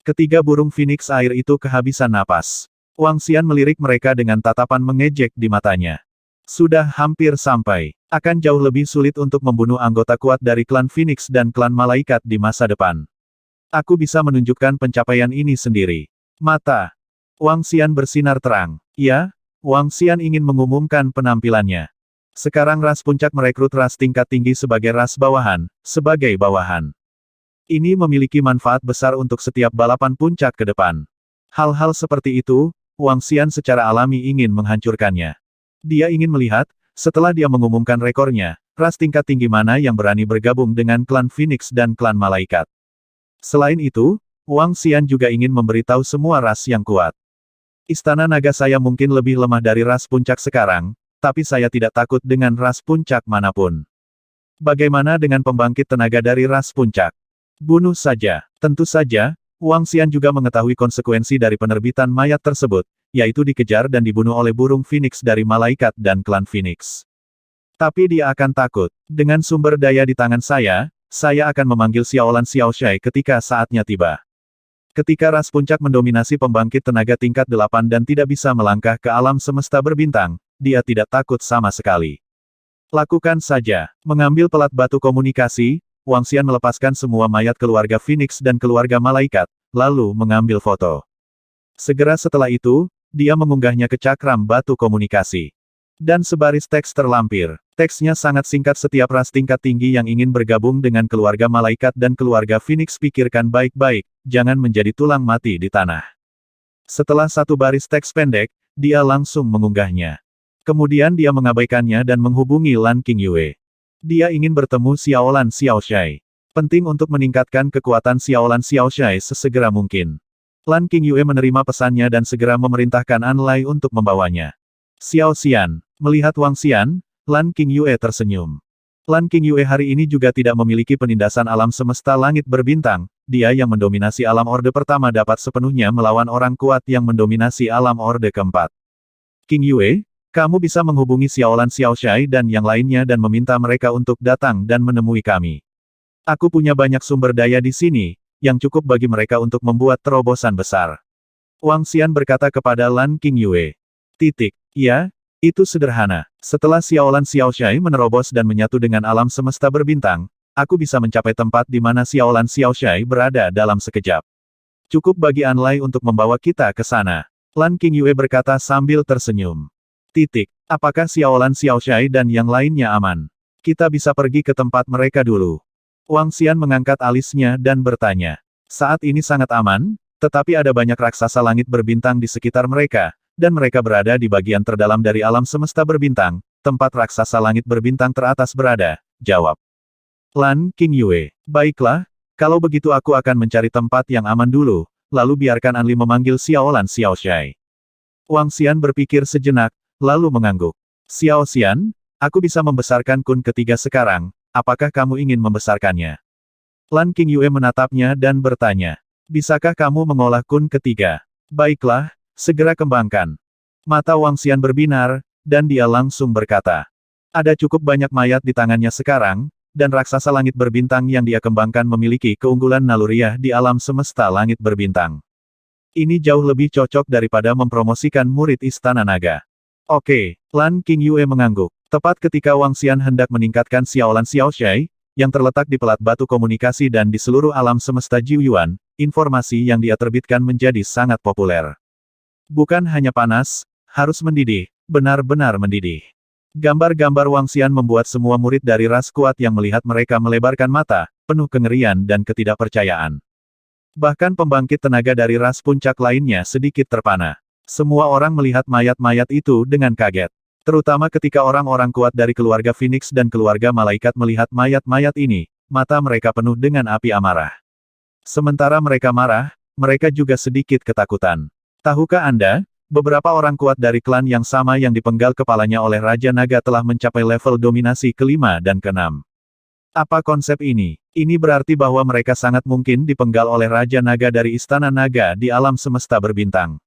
Ketiga burung Phoenix air itu kehabisan napas. Wang Xian melirik mereka dengan tatapan mengejek di matanya. Sudah hampir sampai. Akan jauh lebih sulit untuk membunuh anggota kuat dari klan Phoenix dan klan Malaikat di masa depan. Aku bisa menunjukkan pencapaian ini sendiri. Mata Wang Xian bersinar terang. Ya, Wang Xian ingin mengumumkan penampilannya. Sekarang ras puncak merekrut ras tingkat tinggi sebagai ras bawahan, sebagai bawahan. Ini memiliki manfaat besar untuk setiap balapan puncak ke depan. Hal-hal seperti itu, Wang Xian secara alami ingin menghancurkannya. Dia ingin melihat, setelah dia mengumumkan rekornya, ras tingkat tinggi mana yang berani bergabung dengan klan Phoenix dan klan Malaikat. Selain itu, Wang Xian juga ingin memberitahu semua ras yang kuat. Istana Naga saya mungkin lebih lemah dari ras puncak sekarang, tapi saya tidak takut dengan ras puncak manapun. Bagaimana dengan pembangkit tenaga dari ras puncak? Bunuh saja. Tentu saja, Wang Xian juga mengetahui konsekuensi dari penerbitan mayat tersebut, yaitu dikejar dan dibunuh oleh burung Phoenix dari Malaikat dan klan Phoenix. Tapi dia akan takut. Dengan sumber daya di tangan saya akan memanggil Xiaolan Xiaoshai ketika saatnya tiba. Ketika ras puncak mendominasi pembangkit tenaga tingkat 8 dan tidak bisa melangkah ke alam semesta berbintang, dia tidak takut sama sekali. Lakukan saja. Mengambil pelat batu komunikasi, Wang Xian melepaskan semua mayat keluarga Phoenix dan keluarga Malaikat, lalu mengambil foto. Segera setelah itu, dia mengunggahnya ke cakram batu komunikasi. Dan sebaris teks terlampir. Teksnya sangat singkat. Setiap ras tingkat tinggi yang ingin bergabung dengan keluarga Malaikat dan keluarga Phoenix pikirkan baik-baik, jangan menjadi tulang mati di tanah. Setelah satu baris teks pendek, dia langsung mengunggahnya. Kemudian dia mengabaikannya dan menghubungi Lan Qingyue. Dia ingin bertemu Xiaolan Xiaoshai. Penting untuk meningkatkan kekuatan Xiaolan Xiaoshai sesegera mungkin. Lan Qingyue menerima pesannya dan segera memerintahkan An Lai untuk membawanya. Xiao Xian. Melihat Wang Xian, Lan Qingyue tersenyum. Lan Qingyue hari ini juga tidak memiliki penindasan alam semesta langit berbintang, dia yang mendominasi alam orde pertama dapat sepenuhnya melawan orang kuat yang mendominasi alam orde keempat. Qingyue, kamu bisa menghubungi Xiaolan Xiaoshai dan yang lainnya dan meminta mereka untuk datang dan menemui kami. Aku punya banyak sumber daya di sini, yang cukup bagi mereka untuk membuat terobosan besar. Wang Xian berkata kepada Lan Qingyue. Ya, itu sederhana. Setelah Xiaolan Xiaoshai menerobos dan menyatu dengan alam semesta berbintang, aku bisa mencapai tempat di mana Xiaolan Xiaoshai berada dalam sekejap. Cukup bagi An Lai untuk membawa kita ke sana. Lan Qingyue berkata sambil tersenyum. Apakah Xiaolan Xiaoshai dan yang lainnya aman? Kita bisa pergi ke tempat mereka dulu. Wang Xian mengangkat alisnya dan bertanya. Saat ini sangat aman, tetapi ada banyak raksasa langit berbintang di sekitar mereka, dan mereka berada di bagian terdalam dari alam semesta berbintang, tempat raksasa langit berbintang teratas berada, jawab Lan Qingyue. Baiklah, kalau begitu aku akan mencari tempat yang aman dulu, lalu biarkan An Li memanggil Xiaolan Xiaoshai. Wang Xian berpikir sejenak, lalu mengangguk. Xiao Xian, aku bisa membesarkan kun ketiga sekarang, apakah kamu ingin membesarkannya? Lan Qingyue menatapnya dan bertanya. Bisakah kamu mengolah kun ketiga? Baiklah, segera kembangkan. Mata Wang Xian berbinar, dan dia langsung berkata. Ada cukup banyak mayat di tangannya sekarang, dan raksasa langit berbintang yang dia kembangkan memiliki keunggulan naluriah di alam semesta langit berbintang. Ini jauh lebih cocok daripada mempromosikan murid Istana Naga. Oke, Lan Qingyue mengangguk. Tepat ketika Wang Xian hendak meningkatkan Xiaolan Xiaoshai, yang terletak di pelat batu komunikasi dan di seluruh alam semesta Jiuyuan, informasi yang dia terbitkan menjadi sangat populer. Bukan hanya panas, harus mendidih, benar-benar mendidih. Gambar-gambar Wang Xian membuat semua murid dari ras kuat yang melihat mereka melebarkan mata, penuh kengerian dan ketidakpercayaan. Bahkan pembangkit tenaga dari ras puncak lainnya sedikit terpana. Semua orang melihat mayat-mayat itu dengan kaget. Terutama ketika orang-orang kuat dari keluarga Phoenix dan keluarga Malaikat melihat mayat-mayat ini, mata mereka penuh dengan api amarah. Sementara mereka marah, mereka juga sedikit ketakutan. Tahukah Anda, beberapa orang kuat dari klan yang sama yang dipenggal kepalanya oleh Raja Naga telah mencapai level dominasi ke-5 dan ke-6. Apa konsep ini? Ini berarti bahwa mereka sangat mungkin dipenggal oleh Raja Naga dari Istana Naga di alam semesta berbintang.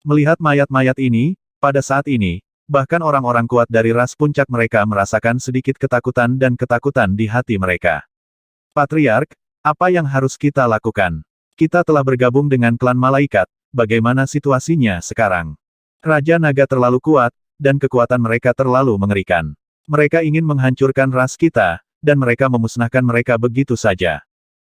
Melihat mayat-mayat ini, pada saat ini, bahkan orang-orang kuat dari ras puncak mereka merasakan sedikit ketakutan dan ketakutan di hati mereka. Patriark, apa yang harus kita lakukan? Kita telah bergabung dengan klan malaikat, bagaimana situasinya sekarang? Raja Naga terlalu kuat, dan kekuatan mereka terlalu mengerikan. Mereka ingin menghancurkan ras kita, dan mereka memusnahkan mereka begitu saja.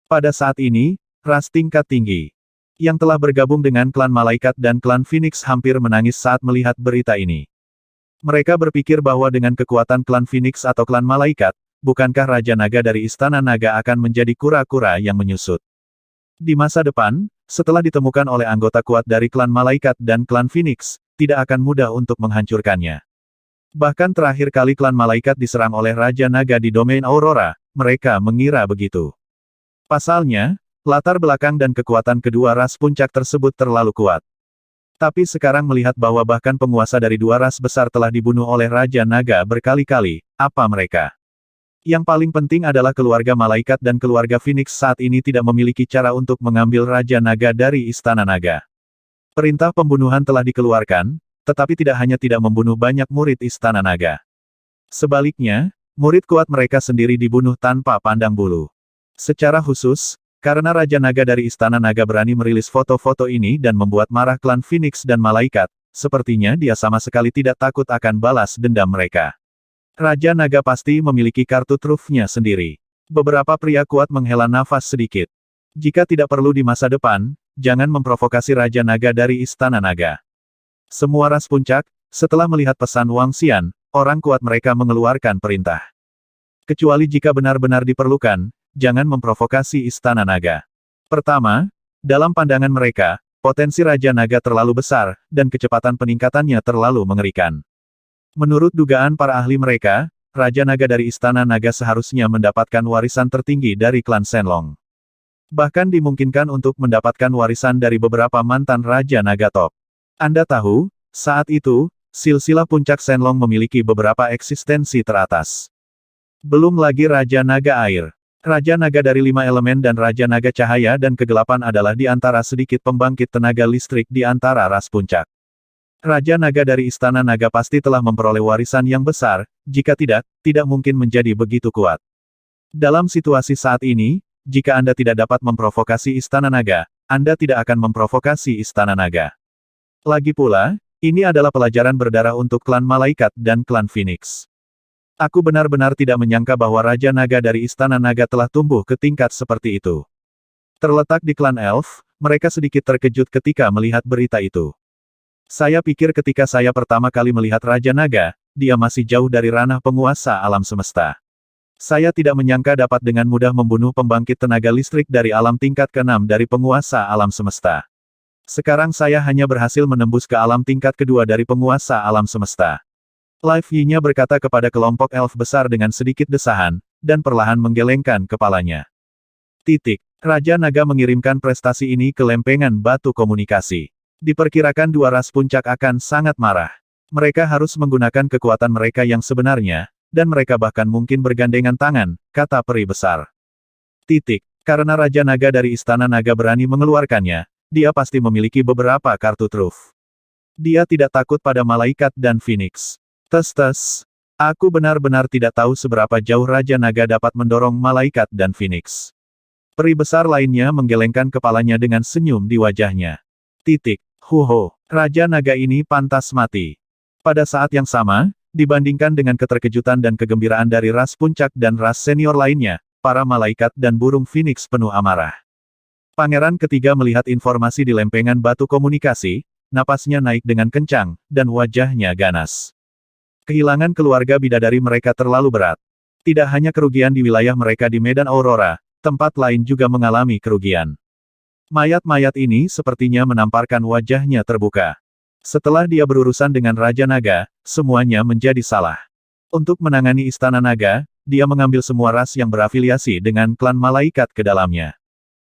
Pada saat ini, ras tingkat tinggi yang telah bergabung dengan klan malaikat dan klan Phoenix hampir menangis saat melihat berita ini. Mereka berpikir bahwa dengan kekuatan klan Phoenix atau klan malaikat, bukankah Raja Naga dari Istana Naga akan menjadi kura-kura yang menyusut? Di masa depan, setelah ditemukan oleh anggota kuat dari klan malaikat dan klan Phoenix, tidak akan mudah untuk menghancurkannya. Bahkan terakhir kali klan malaikat diserang oleh Raja Naga di domain Aurora, mereka mengira begitu. Pasalnya, latar belakang dan kekuatan kedua ras puncak tersebut terlalu kuat. Tapi sekarang melihat bahwa bahkan penguasa dari dua ras besar telah dibunuh oleh Raja Naga berkali-kali, apa mereka? Yang paling penting adalah keluarga malaikat dan keluarga Phoenix saat ini tidak memiliki cara untuk mengambil Raja Naga dari Istana Naga. Perintah pembunuhan telah dikeluarkan, tetapi tidak hanya tidak membunuh banyak murid Istana Naga. Sebaliknya, murid kuat mereka sendiri dibunuh tanpa pandang bulu. Secara khusus, karena Raja Naga dari Istana Naga berani merilis foto-foto ini dan membuat marah klan Phoenix dan malaikat, sepertinya dia sama sekali tidak takut akan balas dendam mereka. Raja Naga pasti memiliki kartu trufnya sendiri. Beberapa pria kuat menghela nafas sedikit. Jika tidak perlu di masa depan, jangan memprovokasi Raja Naga dari Istana Naga. Semua ras puncak, setelah melihat pesan Wang Xian, orang kuat mereka mengeluarkan perintah. Kecuali jika benar-benar diperlukan, jangan memprovokasi Istana Naga. Pertama, dalam pandangan mereka, potensi Raja Naga terlalu besar, dan kecepatan peningkatannya terlalu mengerikan. Menurut dugaan para ahli mereka, Raja Naga dari Istana Naga seharusnya mendapatkan warisan tertinggi dari klan Shenlong. Bahkan dimungkinkan untuk mendapatkan warisan dari beberapa mantan Raja Naga top. Anda tahu, saat itu, silsilah puncak Shenlong memiliki beberapa eksistensi teratas. Belum lagi Raja Naga Air. Raja Naga dari 5 elemen dan Raja Naga Cahaya dan Kegelapan adalah di antara sedikit pembangkit tenaga listrik di antara ras puncak. Raja Naga dari Istana Naga pasti telah memperoleh warisan yang besar, jika tidak, tidak mungkin menjadi begitu kuat. Dalam situasi saat ini, jika Anda tidak dapat memprovokasi Istana Naga, Anda tidak akan memprovokasi Istana Naga. Lagi pula, ini adalah pelajaran berdarah untuk klan Malaikat dan klan Phoenix. Aku benar-benar tidak menyangka bahwa Raja Naga dari Istana Naga telah tumbuh ke tingkat seperti itu. Terletak di klan Elf, mereka sedikit terkejut ketika melihat berita itu. Saya pikir ketika saya pertama kali melihat Raja Naga, dia masih jauh dari ranah penguasa alam semesta. Saya tidak menyangka dapat dengan mudah membunuh pembangkit tenaga listrik dari alam tingkat ke-6 dari penguasa alam semesta. Sekarang saya hanya berhasil menembus ke alam tingkat kedua dari penguasa alam semesta. Live Yi-nya berkata kepada kelompok elf besar dengan sedikit desahan, dan perlahan menggelengkan kepalanya. Raja Naga mengirimkan prestasi ini ke lempengan batu komunikasi. Diperkirakan dua ras puncak akan sangat marah. Mereka harus menggunakan kekuatan mereka yang sebenarnya, dan mereka bahkan mungkin bergandengan tangan, kata peri besar. Karena Raja Naga dari Istana Naga berani mengeluarkannya, dia pasti memiliki beberapa kartu truf. Dia tidak takut pada malaikat dan Phoenix. Aku benar-benar tidak tahu seberapa jauh Raja Naga dapat mendorong malaikat dan Phoenix. Peri besar lainnya menggelengkan kepalanya dengan senyum di wajahnya. Raja Naga ini pantas mati. Pada saat yang sama, dibandingkan dengan keterkejutan dan kegembiraan dari ras puncak dan ras senior lainnya, para malaikat dan burung Phoenix penuh amarah. Pangeran ketiga melihat informasi di lempengan batu komunikasi, napasnya naik dengan kencang, dan wajahnya ganas. Kehilangan keluarga bidadari mereka terlalu berat. Tidak hanya kerugian di wilayah mereka di Medan Aurora, tempat lain juga mengalami kerugian. Mayat-mayat ini sepertinya menamparkan wajahnya terbuka. Setelah dia berurusan dengan Raja Naga, semuanya menjadi salah. Untuk menangani Istana Naga, dia mengambil semua ras yang berafiliasi dengan klan malaikat ke dalamnya.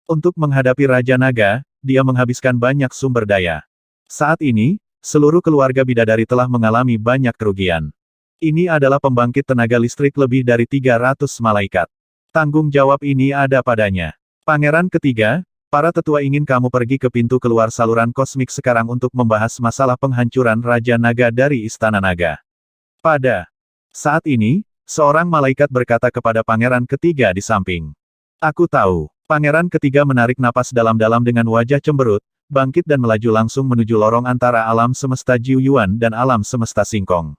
Untuk menghadapi Raja Naga, dia menghabiskan banyak sumber daya. Saat ini, seluruh keluarga bidadari telah mengalami banyak kerugian. Ini adalah pembangkit tenaga listrik lebih dari 300 malaikat. Tanggung jawab ini ada padanya. Pangeran ketiga, para tetua ingin kamu pergi ke pintu keluar saluran kosmik sekarang untuk membahas masalah penghancuran Raja Naga dari Istana Naga. Pada saat ini, seorang malaikat berkata kepada pangeran ketiga di samping. Aku tahu. Pangeran ketiga menarik napas dalam-dalam dengan wajah cemberut, bangkit dan melaju langsung menuju lorong antara alam semesta Jiu Yuan dan alam semesta Singkong.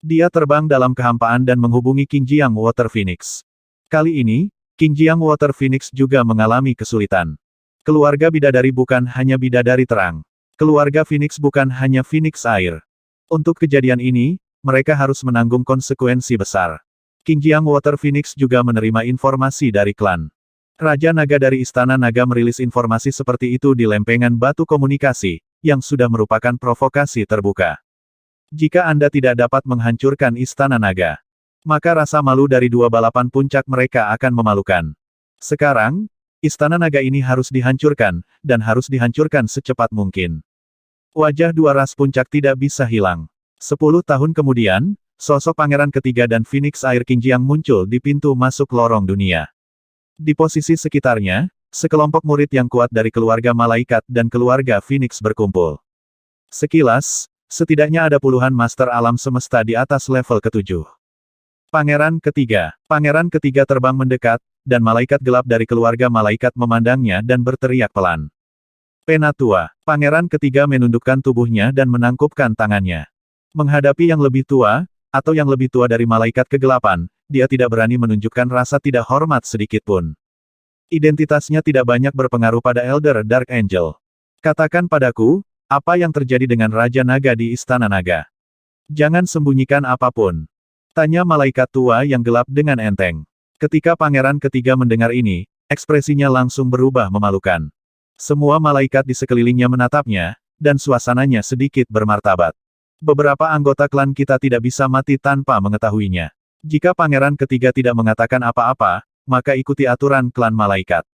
Dia terbang dalam kehampaan dan menghubungi Qingjiang Water Phoenix. Kali ini, Qingjiang Water Phoenix juga mengalami kesulitan. Keluarga bidadari bukan hanya bidadari terang. Keluarga Phoenix bukan hanya Phoenix air. Untuk kejadian ini, mereka harus menanggung konsekuensi besar. Qingjiang Water Phoenix juga menerima informasi dari klan. Raja Naga dari Istana Naga merilis informasi seperti itu di lempengan batu komunikasi, yang sudah merupakan provokasi terbuka. Jika Anda tidak dapat menghancurkan Istana Naga, maka rasa malu dari dua balapan puncak mereka akan memalukan. Sekarang, Istana Naga ini harus dihancurkan, dan harus dihancurkan secepat mungkin. Wajah dua ras puncak tidak bisa hilang. 10 tahun kemudian, sosok Pangeran Ketiga dan Phoenix Air Qingjiang muncul di pintu masuk lorong dunia. Di posisi sekitarnya, sekelompok murid yang kuat dari keluarga malaikat dan keluarga Phoenix berkumpul. Sekilas, setidaknya ada puluhan master alam semesta di atas level ke-7. Pangeran Ketiga terbang mendekat, dan malaikat gelap dari keluarga malaikat memandangnya dan berteriak pelan. Penatua. Pangeran Ketiga menundukkan tubuhnya dan menangkupkan tangannya. Menghadapi yang lebih tua, atau yang lebih tua dari malaikat kegelapan, dia tidak berani menunjukkan rasa tidak hormat sedikit pun. Identitasnya tidak banyak berpengaruh pada Elder Dark Angel. Katakan padaku, apa yang terjadi dengan Raja Naga di Istana Naga? Jangan sembunyikan apapun. Tanya malaikat tua yang gelap dengan enteng. Ketika Pangeran Ketiga mendengar ini, ekspresinya langsung berubah memalukan. Semua malaikat di sekelilingnya menatapnya, dan suasananya sedikit bermartabat. Beberapa anggota klan kita tidak bisa mati tanpa mengetahuinya. Jika Pangeran Ketiga tidak mengatakan apa-apa, maka ikuti aturan klan malaikat.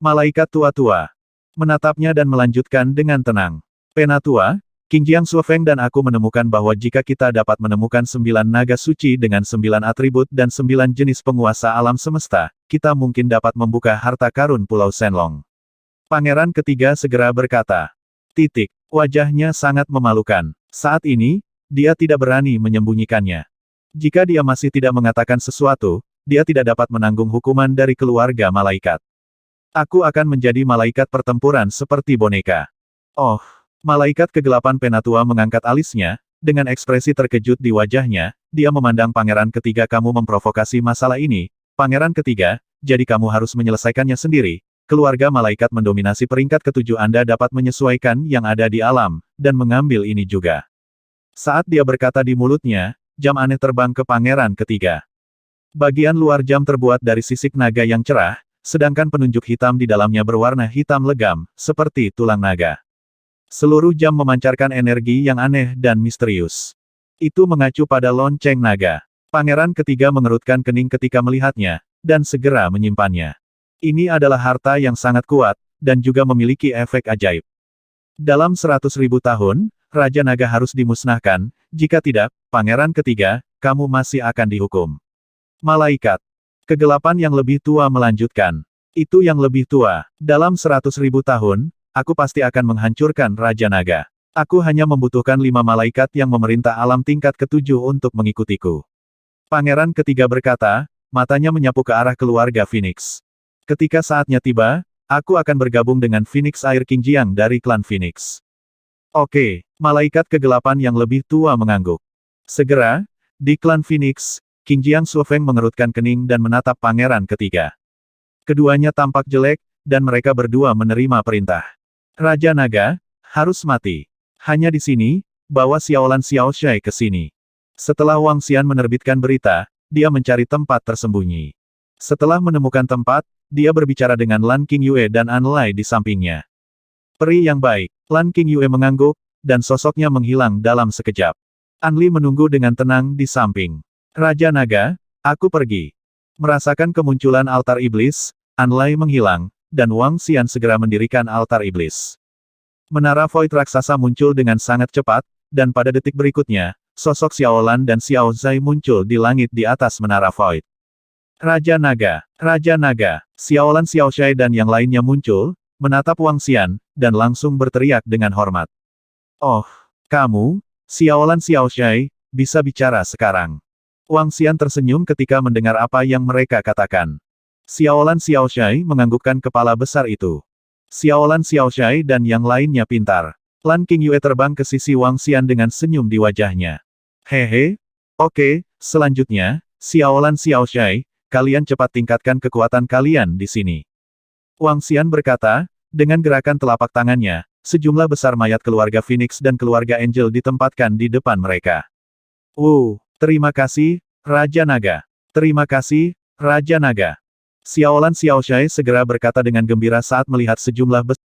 Malaikat tua-tua menatapnya dan melanjutkan dengan tenang. Penatua, Qingjiang Suofeng dan aku menemukan bahwa jika kita dapat menemukan 9 naga suci dengan 9 atribut dan 9 jenis penguasa alam semesta, kita mungkin dapat membuka harta karun Pulau Shenlong. Pangeran Ketiga segera berkata. Wajahnya sangat memalukan. Saat ini, dia tidak berani menyembunyikannya. Jika dia masih tidak mengatakan sesuatu, dia tidak dapat menanggung hukuman dari keluarga malaikat. Aku akan menjadi malaikat pertempuran seperti boneka. Oh, malaikat kegelapan Penatua mengangkat alisnya, dengan ekspresi terkejut di wajahnya, dia memandang Pangeran Ketiga. Kamu memprovokasi masalah ini, Pangeran Ketiga, jadi kamu harus menyelesaikannya sendiri. Keluarga malaikat mendominasi peringkat ke-7. Anda dapat menyesuaikan yang ada di alam, dan mengambil ini juga. Saat dia berkata di mulutnya, jam aneh terbang ke Pangeran Ketiga. Bagian luar jam terbuat dari sisik naga yang cerah, sedangkan penunjuk hitam di dalamnya berwarna hitam legam, seperti tulang naga. Seluruh jam memancarkan energi yang aneh dan misterius. Itu mengacu pada lonceng naga. Pangeran Ketiga mengerutkan kening ketika melihatnya, dan segera menyimpannya. Ini adalah harta yang sangat kuat, dan juga memiliki efek ajaib. Dalam 100.000 tahun, Raja Naga harus dimusnahkan, jika tidak, Pangeran Ketiga, kamu masih akan dihukum. Malaikat kegelapan yang lebih tua melanjutkan. Itu yang lebih tua. Dalam 100.000 tahun, aku pasti akan menghancurkan Raja Naga. Aku hanya membutuhkan 5 malaikat yang memerintah alam tingkat ke-7 untuk mengikutiku. Pangeran Ketiga berkata, matanya menyapu ke arah keluarga Phoenix. Ketika saatnya tiba, aku akan bergabung dengan Phoenix Air Qingjiang dari klan Phoenix. Oke, malaikat kegelapan yang lebih tua mengangguk. Segera, di klan Phoenix, Qingjiang Suofeng mengerutkan kening dan menatap Pangeran Ketiga. Keduanya tampak jelek, dan mereka berdua menerima perintah. Raja Naga harus mati. Hanya di sini, bawa Xiaolan Xiaoshai ke sini. Setelah Wang Xian menerbitkan berita, dia mencari tempat tersembunyi. Setelah menemukan tempat, dia berbicara dengan Lan Qingyue dan An Lai di sampingnya. Peri yang baik. Lan Qingyue mengangguk, dan sosoknya menghilang dalam sekejap. An Li menunggu dengan tenang di samping. Raja Naga, aku pergi. Merasakan kemunculan altar iblis, An Lai menghilang, dan Wang Xian segera mendirikan altar iblis. Menara Void raksasa muncul dengan sangat cepat, dan pada detik berikutnya, sosok Xiaolan dan Xiao Zai muncul di langit di atas menara Void. Raja Naga, Xiaolan Xiaoshai dan yang lainnya muncul, menatap Wang Xian, dan langsung berteriak dengan hormat. Oh, kamu, Xiaolan Xiaoshai, bisa bicara sekarang. Wang Xian tersenyum ketika mendengar apa yang mereka katakan. Xiaolan Xiaoshai menganggukkan kepala besar itu. Xiaolan Xiaoshai dan yang lainnya pintar. Lan Qingyue terbang ke sisi Wang Xian dengan senyum di wajahnya. Hehe. Oke, selanjutnya, Xiaolan Xiaoshai, kalian cepat tingkatkan kekuatan kalian di sini. Wang Xian berkata, dengan gerakan telapak tangannya, sejumlah besar mayat keluarga Phoenix dan keluarga Angel ditempatkan di depan mereka. Terima kasih, Raja Naga. Terima kasih, Raja Naga. Xiaolan Xiaoshai segera berkata dengan gembira saat melihat sejumlah besar